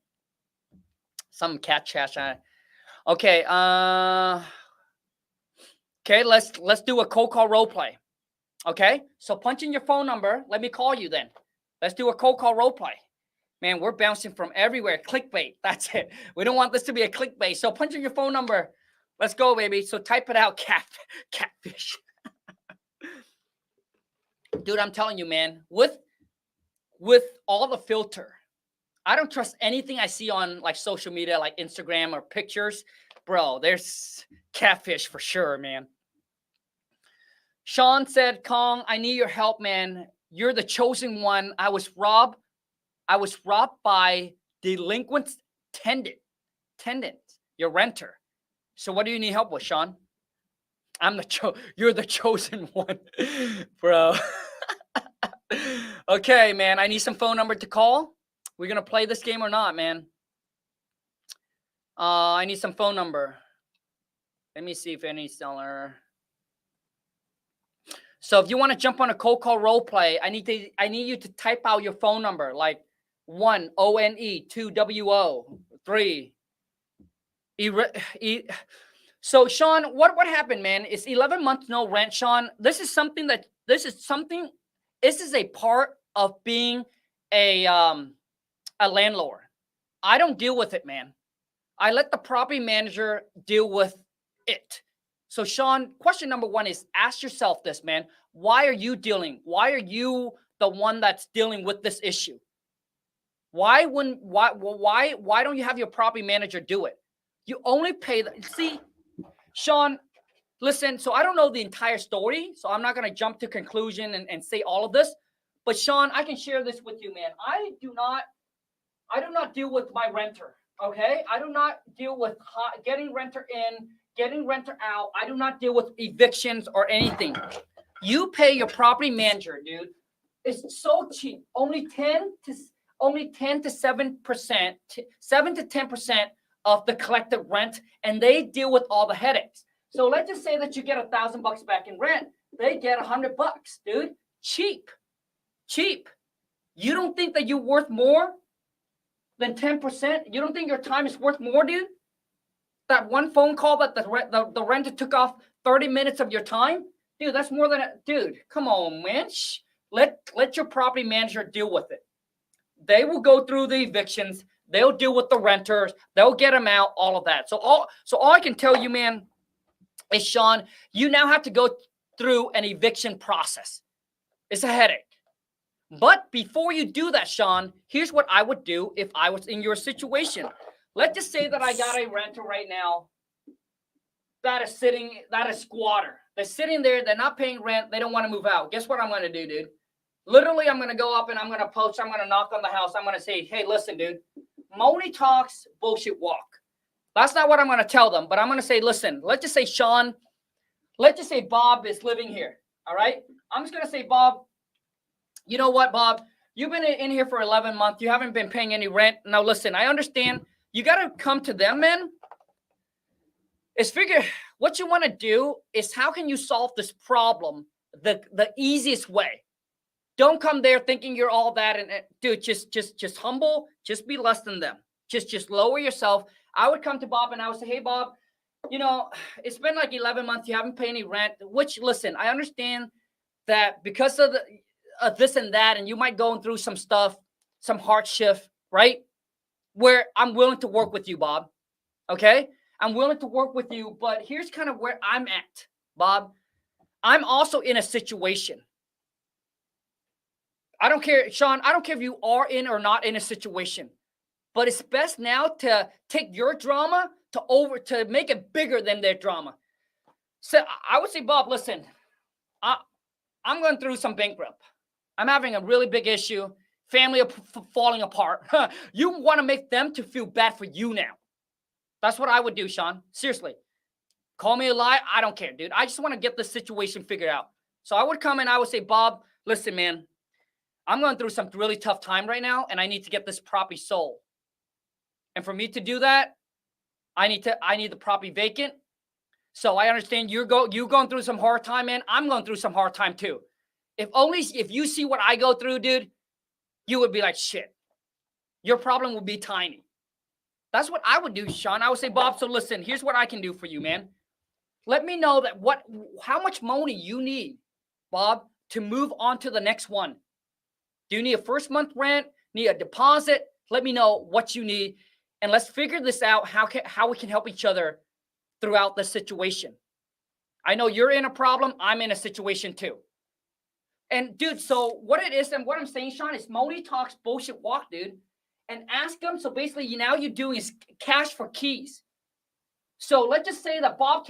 Some cat chat. Okay. Okay, let's do a cold call role play. Okay, so punch in your phone number. Let me call you then. Let's do a cold call role play. Man, we're bouncing from everywhere. Clickbait. That's it. We don't want this to be a clickbait. So punch in your phone number. Let's go, baby. So type it out. Catfish. Dude, I'm telling you, man. With all the filter, I don't trust anything I see on like social media, like Instagram or pictures. Bro, there's catfish for sure, man. Sean said, Khang, I need your help, man. You're the chosen one. I was robbed by delinquent tenant, your renter. So what do you need help with, Sean? You're the chosen one, bro. Okay, man. I need some phone number to call. We're gonna play this game or not, man? I need some phone number. Let me see if any seller. So if you want to jump on a cold call role play, I need you to type out your phone number, like 1 ONE, 2 WO, 3 So Sean, what happened, man? It's 11 months no rent, Sean. This is a part of being a landlord. I don't deal with it, man. I let the property manager deal with it. So Sean, question number one is ask yourself this, man. Why are you dealing? Why are you the one that's dealing with this issue? Why don't you have your property manager do it? You only pay see, Sean, listen, so I don't know the entire story, so I'm not going to jump to conclusion and say all of this. But Sean, I can share this with you, man. I do not deal with my renter, okay? I do not deal with getting renter in, getting renter out. I do not deal with evictions or anything. You pay your property manager, dude. It's so cheap. Only 10 to 7%, 7 to 10% of the collected rent, and they deal with all the headaches. So let's just say that you get $1,000 back in rent. They get $100, dude. Cheap. You don't think that you're worth more than 10%? You don't think your time is worth more, dude? That one phone call that the renter took off 30 minutes of your time? Dude, that's more than dude, come on, man. Let your property manager deal with it. They will go through the evictions. They'll deal with the renters. They'll get them out, all of that. So all I can tell you, man, is Sean, you now have to go through an eviction process. It's a headache. But before you do that, Sean, here's what I would do if I was in your situation. Let's just say that I got a renter right now that is squatter. They're sitting there. They're not paying rent. They don't want to move out. Guess what I'm going to do, dude? Literally, I'm going to go up and I'm going to post. I'm going to knock on the house. I'm going to say, hey, listen, dude, money talks, bullshit walk. That's not what I'm going to tell them, but I'm going to say, listen, let's just say Sean, let's just say Bob is living here, all right? I'm just going to say, Bob, you know what, Bob? You've been in here for 11 months. You haven't been paying any rent. Now, listen, I understand. You got to come to them, man. Is figure what you want to do is how can you solve this problem the easiest way? Don't come there thinking you're all that. And dude, just humble. Just be less than them. Just lower yourself. I would come to Bob and I would say, hey, Bob, you know, it's been like 11 months. You haven't paid any rent, which, listen, I understand that because of this and that, and you might go through some stuff, some hardship, right? Where I'm willing to work with you, Bob. Okay? I'm willing to work with you, but here's kind of where I'm at, Bob. I'm also in a situation. I don't care, Sean, I don't care if you are in or not in a situation, but it's best now to take your drama to make it bigger than their drama. So I would say, Bob, listen, I'm going through some bankrupt. I'm having a really big issue. Family falling apart. You want to make them to feel bad for you now. That's what I would do, Sean. Seriously. Call me a lie. I don't care, dude. I just want to get the situation figured out. So I would come and I would say, Bob, listen, man, I'm going through some really tough time right now, and I need to get this property sold. And for me to do that, I need the property vacant. So I understand you're going through some hard time, man. I'm going through some hard time too. If you see what I go through, dude, you would be like, shit. Your problem will be tiny. That's what I would do, Sean. I would say, Bob, so listen, here's what I can do for you, man. Let me know how much money you need, Bob, to move on to the next one. Do you need a first month rent? Need a deposit? Let me know what you need. And let's figure this out, how we can help each other throughout the situation. I know you're in a problem. I'm in a situation too. And dude, so what it is and what I'm saying, Sean, is Money Talks bullshit walk, dude. And ask them. So basically, now you're doing is cash for keys. So let's just say that Bob's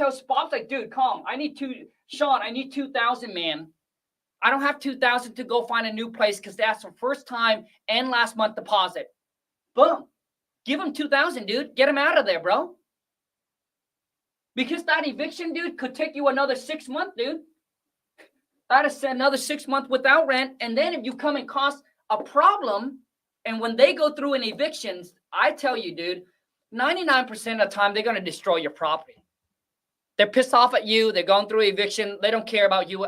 like, dude, calm. Sean, I need 2,000, man. I don't have 2,000 to go find a new place because that's the first time and last month deposit. Boom. Give him 2,000, dude. Get him out of there, bro. Because that eviction, dude, could take you another 6 months, dude. That is another 6 months without rent. And then if you come and cause a problem, and when they go through an evictions, I tell you, dude, 99% of the time, they're going to destroy your property. They're pissed off at you. They're going through eviction. They don't care about you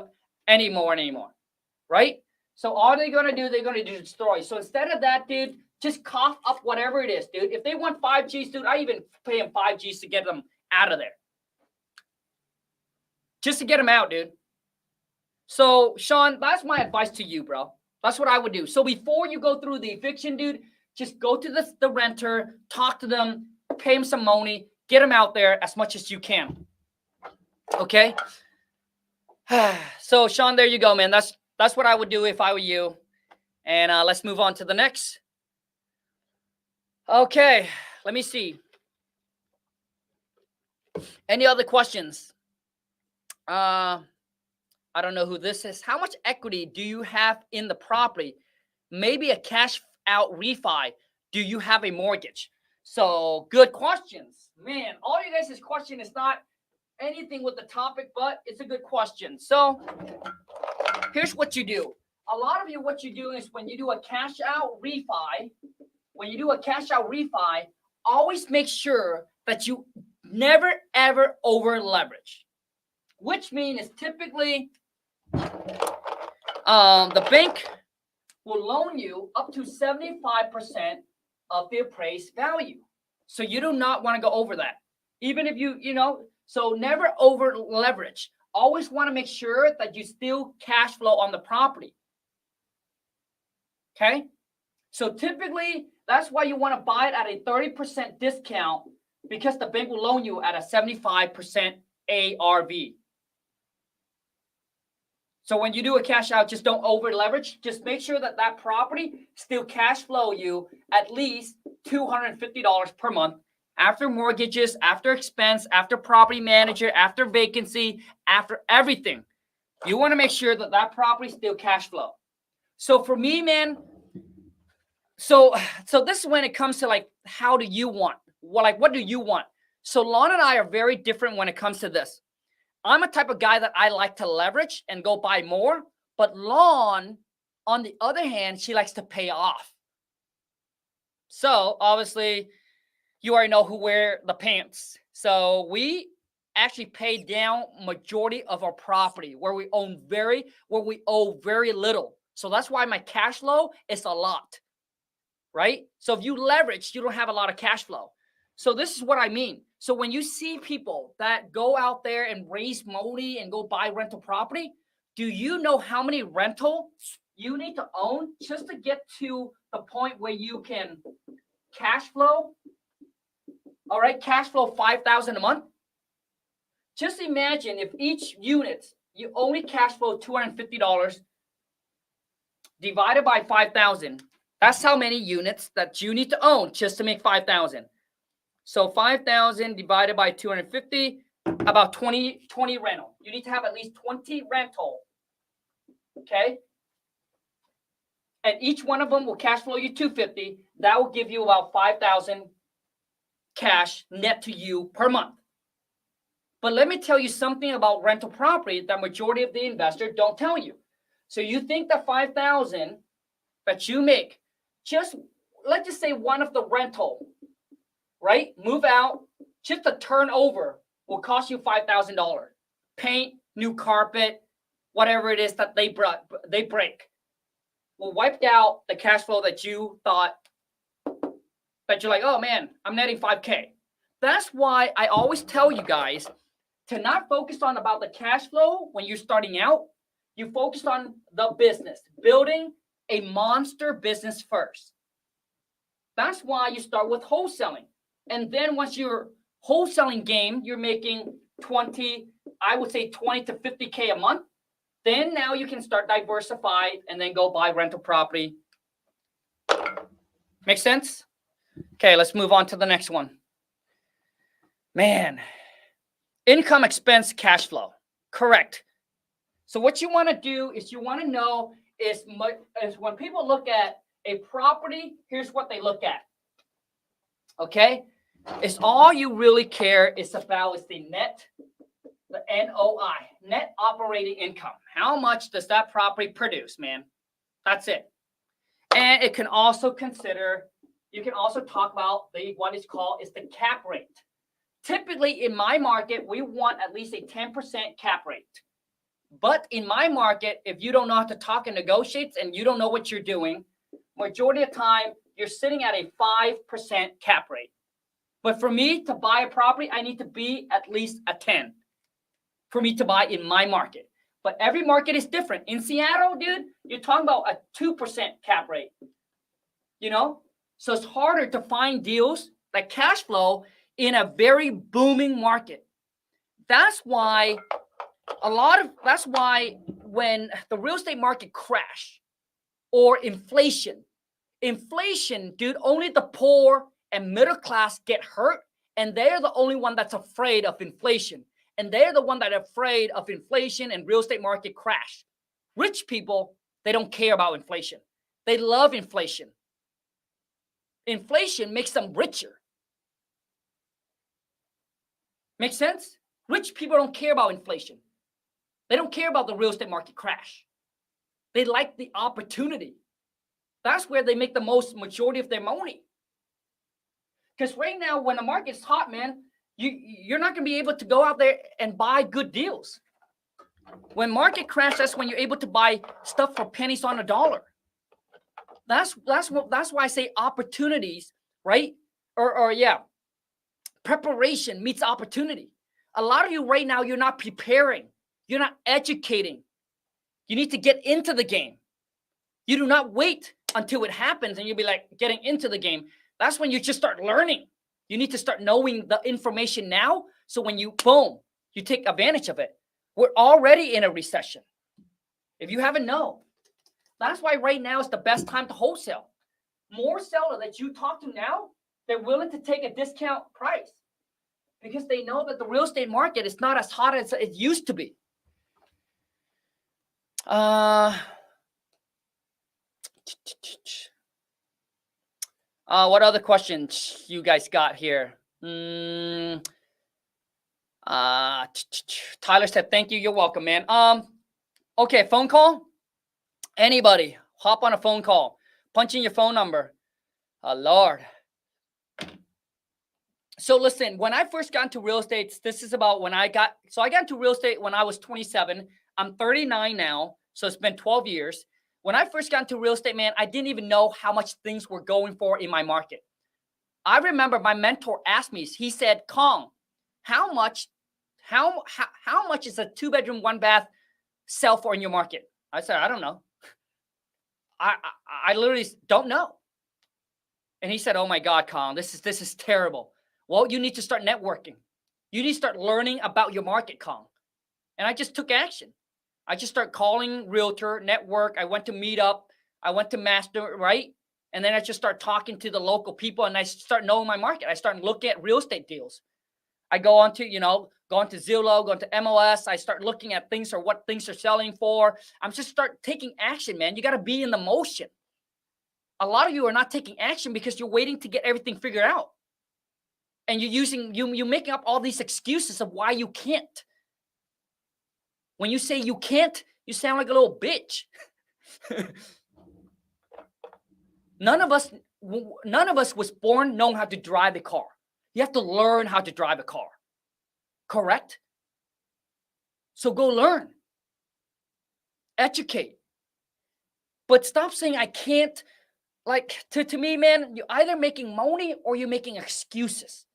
anymore, right? So all they're going to do, they're going to destroy. So instead of that, dude, just cough up whatever it is, dude. If they want 5 Gs, dude, I even pay them 5 Gs to get them out of there. Just to get them out, dude. So, Sean, that's my advice to you, bro. That's what I would do. So before you go through the eviction, dude, just go to the renter, talk to them, pay them some money, get them out there as much as you can. Okay? So, Sean, there you go, man. That's what I would do if I were you. And let's move on to the next. Okay, let me see. Any other questions? I don't know who this is. How much equity do you have in the property? Maybe a cash out refi. Do you have a mortgage? So good questions. Man, all you guys' question is not anything with the topic, but it's a good question. So here's what you do. A lot of you, what you do is when you do a cash out refi, always make sure that you never, ever over leverage. Which means typically the bank will loan you up to 75% of the appraised value. So you do not want to go over that. Even if so never over leverage. Always want to make sure that you still cash flow on the property. Okay? So typically, that's why you want to buy it at a 30% discount because the bank will loan you at a 75% ARV. So when you do a cash out, just don't over leverage. Just make sure that that property still cash flow you at least $250 per month after mortgages, after expense, after property manager, after vacancy, after everything. You want to make sure that that property still cash flow. So for me, man, so this is when it comes to like, how do you want? Well, like, what do you want? So Lon and I are very different when it comes to this. I'm a type of guy that I like to leverage and go buy more. But Lon, on the other hand, she likes to pay off. So obviously, you already know who wear the pants. So we actually pay down majority of our property where we owe very little. So that's why my cash flow is a lot, right? So if you leverage, you don't have a lot of cash flow. So this is what I mean. So when you see people that go out there and raise money and go buy rental property, do you know how many rentals you need to own just to get to the point where you can cash flow? All right, cash flow $5,000 a month. Just imagine if each unit you only cash flow $250 divided by 5,000. That's how many units that you need to own just to make 5,000. So 5,000 divided by 250, about 20 rental. You need to have at least 20 rental. Okay. And each one of them will cash flow you 250. That will give you about 5,000 cash net to you per month. But let me tell you something about rental property that majority of the investors don't tell you. So you think the 5,000 that you make, just let's just say one of the rental, right? Move out, just a turnover will cost you $5,000. Paint, new carpet, whatever it is that they break. Will wipe out the cash flow that you thought, that you're like, oh man, I'm netting 5K. That's why I always tell you guys to not focus on about the cash flow when you're starting out. You focus on the business, building a monster business first. That's why you start with wholesaling. And then once you're wholesaling game, you're making 20 to 50K a month. Then now you can start diversify and then go buy rental property. Make sense? Okay, let's move on to the next one. Man, income, expense, cash flow. Correct. So what you want to do is you want to know is when people look at a property, here's what they look at. Okay? It's all you really care is about is the net, the NOI, net operating income. How much does that property produce, man? That's it. And it can also consider, you can also talk about what is called is the cap rate. Typically in my market, we want at least a 10% cap rate. But in my market, if you don't know how to talk and negotiate and you don't know what you're doing, majority of the time, you're sitting at a 5% cap rate. But for me to buy a property, I need to be at least a 10 for me to buy in my market. But every market is different. In Seattle, dude, you're talking about a 2% cap rate. You know? So it's harder to find deals that cash flow in a very booming market. That's why when the real estate market crash or inflation, dude, only the poor and middle class get hurt, and they're the only one that's afraid of inflation. And they're the one that are afraid of inflation and real estate market crash. Rich people, they don't care about inflation. They love inflation. Inflation makes them richer. Make sense? Rich people don't care about inflation. They don't care about the real estate market crash. They like the opportunity. That's where they make the most majority of their money. Because right now, when the market's hot, man, you're not going to be able to go out there and buy good deals. When market crash, that's when you're able to buy stuff for pennies on a dollar. That's why I say opportunities, right? Preparation meets opportunity. A lot of you right now, you're not preparing. You're not educating. You need to get into the game. You do not wait until it happens and you'll be like getting into the game. That's when you just start learning. You need to start knowing the information now. So when you, boom, you take advantage of it. We're already in a recession. If you haven't known, that's why right now is the best time to wholesale. More seller that you talk to now, they're willing to take a discount price because they know that the real estate market is not as hot as it used to be. What other questions you guys got here? Tyler said, thank you. You're welcome, man. Okay, phone call. Anybody, hop on a phone call. Punch in your phone number. Lord. So listen, when I first got into real estate, this is about when I got into real estate when I was 27. I'm 39 now, so it's been 12 years. When I first got into real estate, man, I didn't even know how much things were going for in my market. I remember my mentor asked me, he said, Khang, how much is a 2-bedroom, 1-bath sell for in your market? I said, I don't know. I literally don't know. And he said, oh my God, Khang, this is terrible. Well, you need to start networking. You need to start learning about your market, Khang. And I just took action. I just started calling realtor, network. I went to Meetup. I went to Master, right? And then I just start talking to the local people, and I start knowing my market. I start looking at real estate deals. I go on to, go on to Zillow, go on to MLS. I start looking at things or what things are selling for. I'm just start taking action, man. You got to be in the motion. A lot of you are not taking action because you're waiting to get everything figured out. And you're making up all these excuses of why you can't. When you say you can't, you sound like a little bitch. None of us was born knowing how to drive a car. You have to learn how to drive a car. Correct? So go learn. Educate. But stop saying I can't. Like, to me, man, you're either making money or you're making excuses.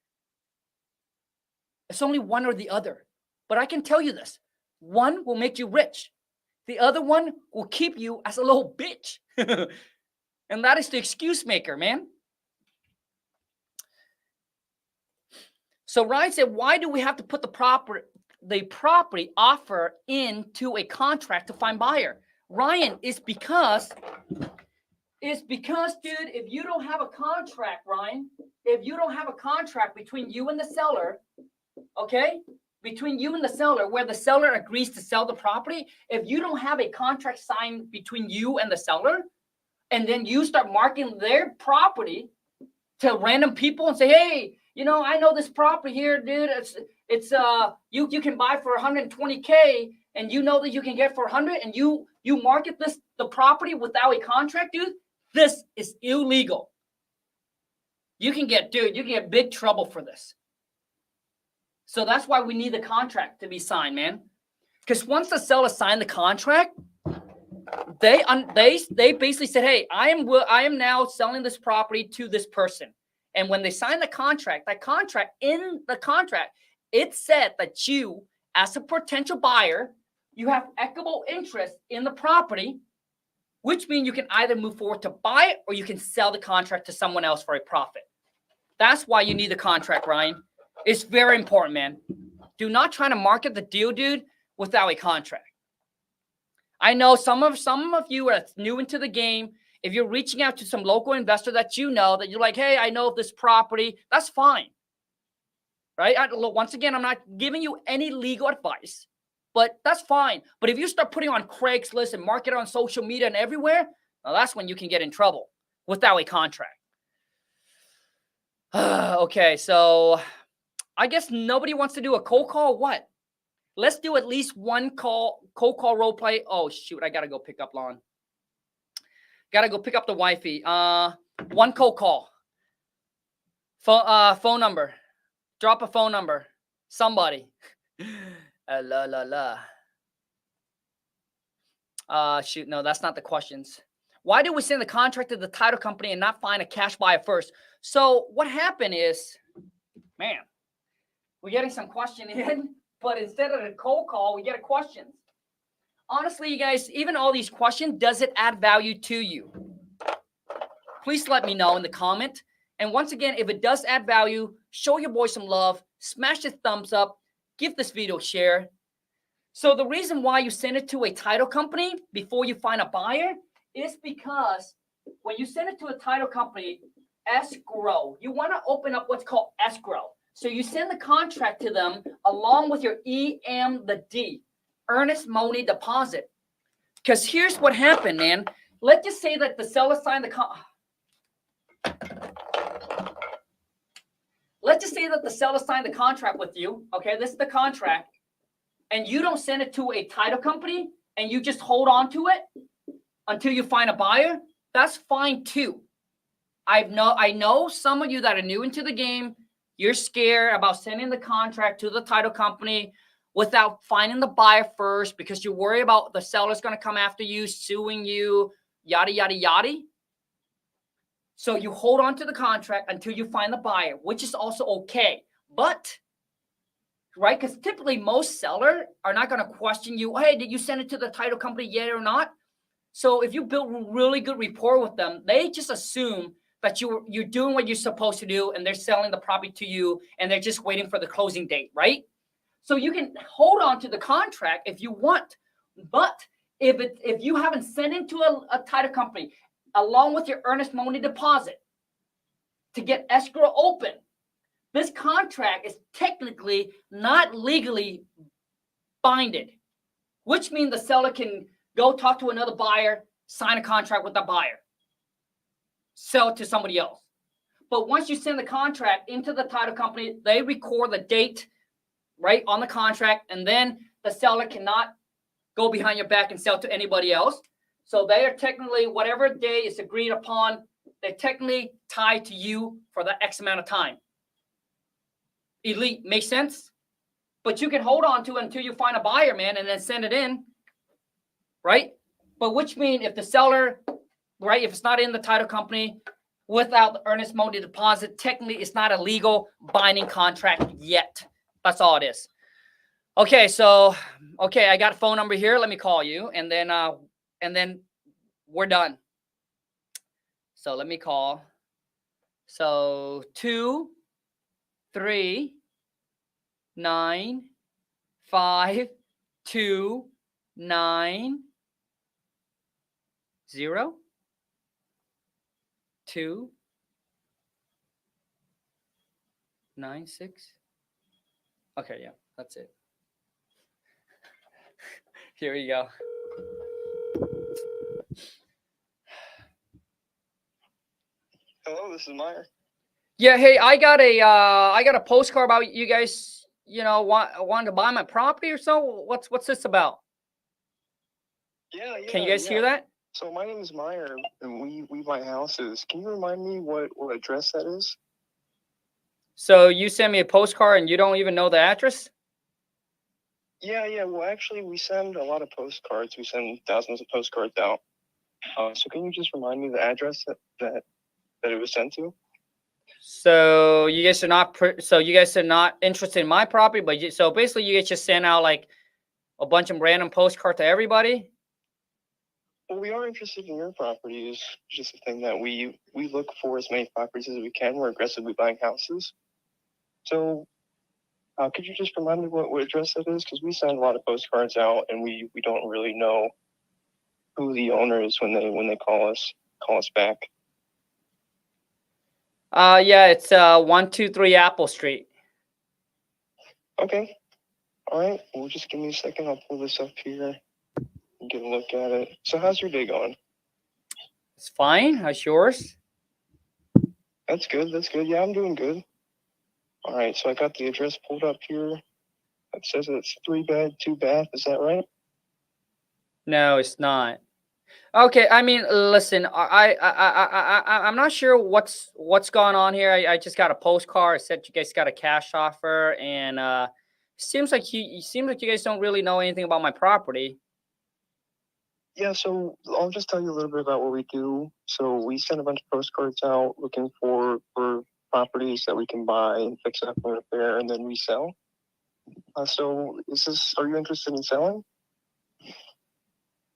It's only one or the other. But I can tell you this. One will make you rich. The other one will keep you as a little bitch. And that is the excuse maker, man. So Ryan said, why do we have to put the property offer into a contract to find buyer? Ryan, it's because, dude, if you don't have a contract, Ryan, if you don't have a contract between you and the seller, okay, between you and the seller, where the seller agrees to sell the property, if you don't have a contract signed between you and the seller, and then you start marketing their property to random people and say, hey, I know this property here, dude. It's you can buy for 120K, and you know that you can get for 100, and you market the property without a contract, dude. This is illegal. You can get big trouble for this. So that's why we need the contract to be signed, man. Because once the seller signed the contract, they basically said, hey, I am now selling this property to this person. And when they sign the contract, in the contract, it said that you, as a potential buyer, you have equitable interest in the property, which means you can either move forward to buy it or you can sell the contract to someone else for a profit. That's why you need the contract, Ryan. It's very important, man. Do not try to market the deal, dude, without a contract. I know some of you are new into the game. If you're reaching out to some local investor that you're like, hey, I know this property, that's fine. Right? Once again, I'm not giving you any legal advice, but that's fine. But if you start putting on Craigslist and market on social media and everywhere, well, that's when you can get in trouble without a contract. Okay, so I guess nobody wants to do a cold call. What? Let's do at least one cold call role play. Oh, shoot. I got to go pick up Lon. Got to go pick up the wifey. One cold call. Phone number. Drop a phone number. Somebody. Shoot. No, that's not the questions. Why do we send the contract to the title company and not find a cash buyer first? So what happened is, man, we're getting some question in. But instead of a cold call, we get a questions. Honestly, you guys, even all these questions, does it add value to you? Please let me know in the comment. And once again, if it does add value, show your boy some love, smash the thumbs up, give this video a share. So the reason why you send it to a title company before you find a buyer is because when you send it to a title company, escrow, you want to open up what's called escrow. So you send the contract to them along with your EMD, earnest money deposit. Because here's what happened, man. Let's just say that the seller signed the contract with you. Okay, this is the contract. And you don't send it to a title company and you just hold on to it until you find a buyer. That's fine too. I know some of you that are new into the game, you're scared about sending the contract to the title company without finding the buyer first because you worry about the seller's going to come after you, suing you, yada, yada, yada. So you hold on to the contract until you find the buyer, which is also okay. But, right, because typically most sellers are not going to question you, hey, did you send it to the title company yet or not? So if you build really good rapport with them, they just assume that you're doing what you're supposed to do and they're selling the property to you and they're just waiting for the closing date, right? So you can hold on to the contract if you want, but if you haven't sent it to a title company along with your earnest money deposit to get escrow open, this contract is technically not legally binded, which means the seller can go talk to another buyer, sign a contract with the buyer, sell it to somebody else. But once you send the contract into the title company, they record the date right on the contract, and then the seller cannot go behind your back and sell to anybody else. So they are technically, whatever day is agreed upon, they're technically tied to you for the X amount of time. Elite, makes sense? But you can hold on to it until you find a buyer, man, and then send it in, right? But which means if the seller, right, if it's not in the title company without the earnest money deposit, technically it's not a legal binding contract yet. That's all it is. Okay, so, okay, I got a phone number here. Let me call you, and then we're done. So let me call. So 2 3 9 5 2 9 0 2 9 6. Okay, yeah, that's it. Here we go. Hello, this is Meyer. Yeah, hey, I got a postcard about you guys, wanting to buy my property or so. What's this about? Yeah. Can you guys hear that? So my name is Meyer, and we buy houses. Can you remind me what address that is? So you send me a postcard and you don't even know the address? Yeah. Well, actually, we send a lot of postcards. We send thousands of postcards out. So can you just remind me the address that it was sent to? So you guys are not interested in my property, but so basically you guys just send out like a bunch of random postcards to everybody? Well, we are interested in your property. It's just a thing that we look for as many properties as we can. We're aggressively buying houses. So could you just remind me what address that is? Because we send a lot of postcards out, and we don't really know who the owner is when they call us back. Yeah, it's 123 Apple Street. Okay. All right. Well, just give me a second. I'll pull this up here and get a look at it. So how's your day going? It's fine. How's yours? That's good. Yeah, I'm doing good. All right. So I got the address pulled up here. It says it's 3-bed, 2-bath. Is that right? No, it's not. Okay, I mean, listen, I'm not sure what's going on here. I just got a postcard. It said you guys got a cash offer, and seems like you guys don't really know anything about my property. Yeah. So I'll just tell you a little bit about what we do. So we send a bunch of postcards out looking for properties that we can buy and fix up and repair, and then resell. So are you interested in selling?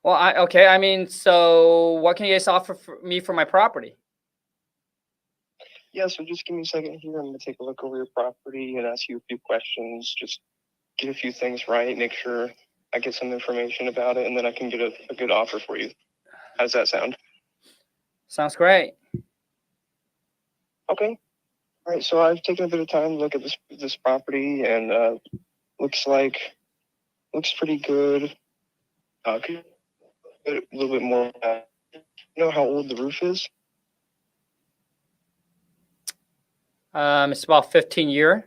Well, I mean, so what can you guys offer me for my property? Yeah, so just give me a second here. I'm going to take a look over your property and ask you a few questions. Just get a few things right, make sure I get some information about it, and then I can get a good offer for you. How does that sound? Sounds great. Okay. All right, so I've taken a bit of time to look at this property, and looks pretty good. Could you a little bit more? You know how old the roof is? It's about 15 years.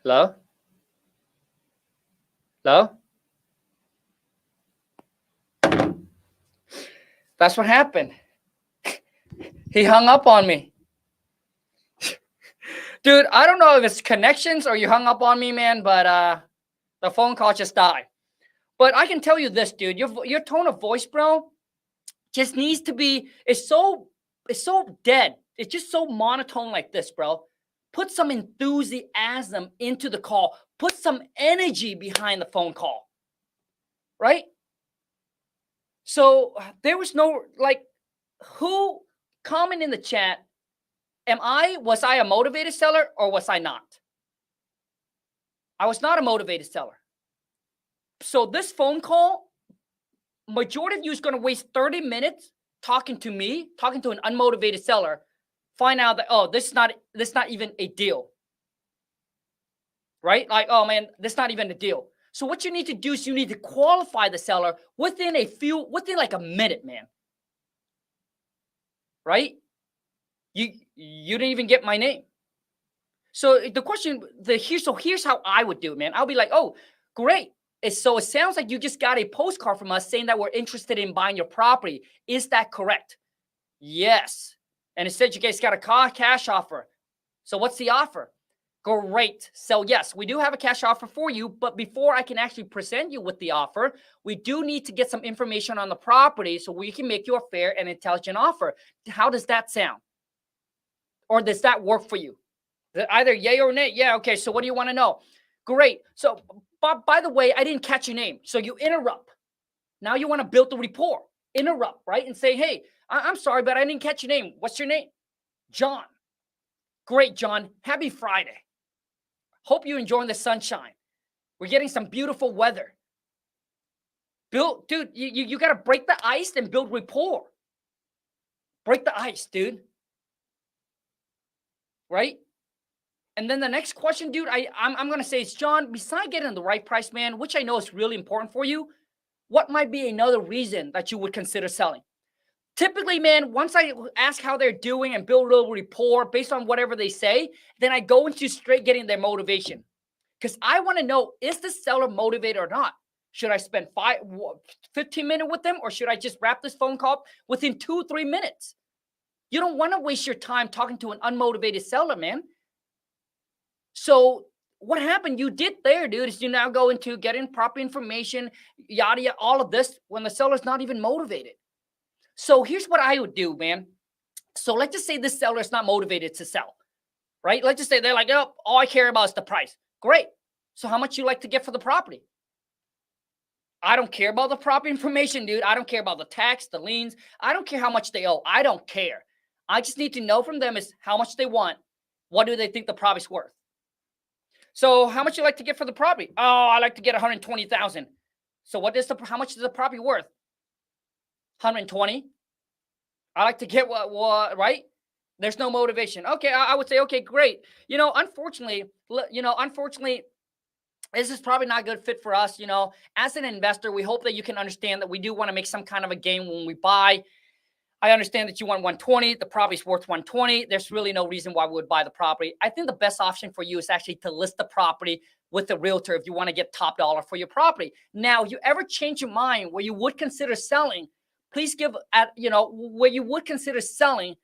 Hello? That's what happened. He hung up on me. Dude, I don't know if it's connections or you hung up on me, man, but The phone call just died. But I can tell you this, dude, your tone of voice, bro, just needs to be, it's so dead. It's just so monotone like this, bro. Put some enthusiasm into the call. Put some energy behind the phone call, right? So there was no, like, who comment in the chat, was I a motivated seller or was I not? I was not a motivated seller. So this phone call, majority of you is going to waste 30 minutes talking to me, talking to an unmotivated seller, find out that, oh, this is not even a deal. Right? Like, oh man, this is not even a deal. So what you need to do is you need to qualify the seller within like a minute, man. Right? You didn't even get my name. So the question, here's how I would do it, man. I'll be like, oh, great. So it sounds like you just got a postcard from us saying that we're interested in buying your property. Is that correct? Yes. And it said you guys got a cash offer. So what's the offer? Great. So yes, we do have a cash offer for you, but before I can actually present you with the offer, we do need to get some information on the property so we can make you a fair and intelligent offer. How does that sound? Or does that work for you? Either yay or nay. Yeah, okay, so what do you want to know? Great. So, by the way, I didn't catch your name. So you interrupt. Now you want to build the rapport. Interrupt, right? And say, hey, I'm sorry, but I didn't catch your name. What's your name? John. Great, John. Happy Friday. Hope you're enjoying the sunshine. We're getting some beautiful weather. Dude, you got to break the ice and build rapport. Break the ice, dude. Right? And then the next question, dude, I'm going to say is, John, besides getting the right price, man, which I know is really important for you, what might be another reason that you would consider selling? Typically, man, once I ask how they're doing and build a little rapport based on whatever they say, then I go into straight getting their motivation. Because I want to know, is the seller motivated or not? Should I spend 15 minutes with them, or should I just wrap this phone call within 2-3 minutes? You don't want to waste your time talking to an unmotivated seller, man. So what happened, you did there, dude, is you now go into getting proper information, yada, yada, all of this when the seller's not even motivated. So here's what I would do, man. So let's just say this seller is not motivated to sell, right? Let's just say they're like, oh, all I care about is the price. Great. So how much you like to get for the property? I don't care about the property information, dude. I don't care about the tax, the liens. I don't care how much they owe. I don't care. I just need to know from them is how much they want. What do they think the property's worth? So how much you like to get for the property? Oh, I like to get $120,000. So how much is the property worth? 120. I like to get what, right? There's no motivation. Okay, I would say, okay, great. Unfortunately, this is probably not a good fit for us. As an investor, we hope that you can understand that we do want to make some kind of a gain when we buy. I understand that you want 120. The property's worth 120. There's really no reason why we would buy the property. I think the best option for you is actually to list the property with the realtor if you want to get top dollar for your property. Now, if you ever change your mind where you would consider selling, please give where you would consider selling,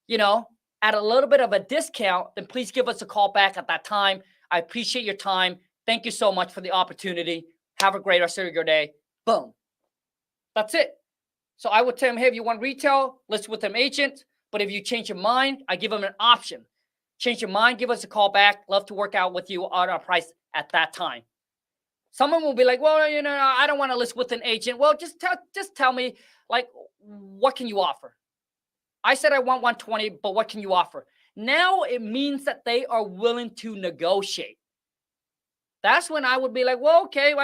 at a little bit of a discount, then please give us a call back at that time. I appreciate your time. Thank you so much for the opportunity. Have a great rest of your day. Boom. That's it. So I would tell them, hey, if you want retail, list with an agent. But if you change your mind, I give them an option. Change your mind, give us a call back. Love to work out with you on our price at that time. Someone will be like, well, I don't want to list with an agent. Well, just tell me, like, what can you offer? I said I want 120, but what can you offer? Now it means that they are willing to negotiate. That's when I would be like, well, okay,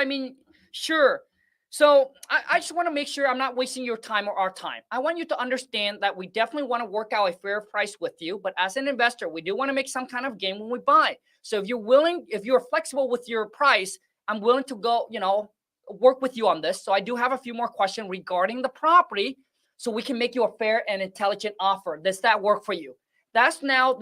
sure. So I just want to make sure I'm not wasting your time or our time. I want you to understand that we definitely want to work out a fair price with you. But as an investor, we do want to make some kind of gain when we buy. So if you're flexible with your price, I'm willing to go, work with you on this. So I do have a few more questions regarding the property so we can make you a fair and intelligent offer. Does that work for you? That's now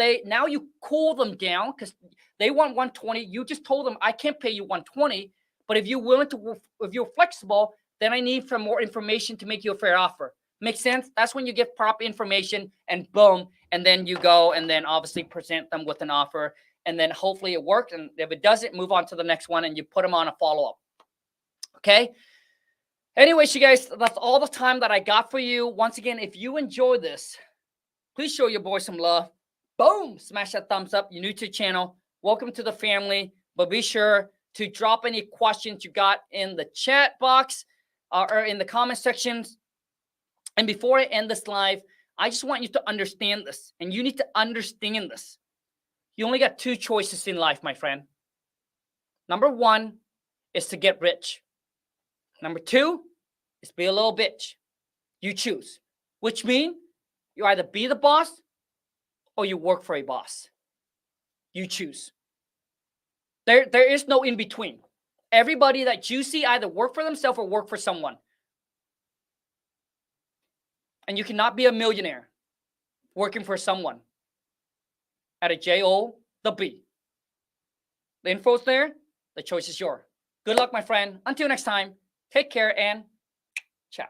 you cool them down because they want 120. You just told them I can't pay you 120. But if you're flexible, then I need some more information to make you a fair offer. Make sense? That's when you get proper information and boom, and then you go and then obviously present them with an offer and then hopefully it worked. And if it doesn't, move on to the next one and you put them on a follow-up. Okay. Anyways, you guys, that's all the time that I got for you. Once again, if you enjoy this, please show your boy some love. Boom, smash that thumbs up. You're new to the channel, welcome to the family. But be sure to drop any questions you got in the chat box or in the comment sections. And before I end this live, I just want you to understand this, and you need to understand this. You only got two choices in life, my friend. Number one is to get rich. Number two is be a little bitch. You choose, which means you either be the boss or you work for a boss. You choose. There is no in between. Everybody that you see either work for themselves or work for someone. And you cannot be a millionaire working for someone at a J-O, the B. The info's there. The choice is yours. Good luck, my friend. Until next time, take care and ciao.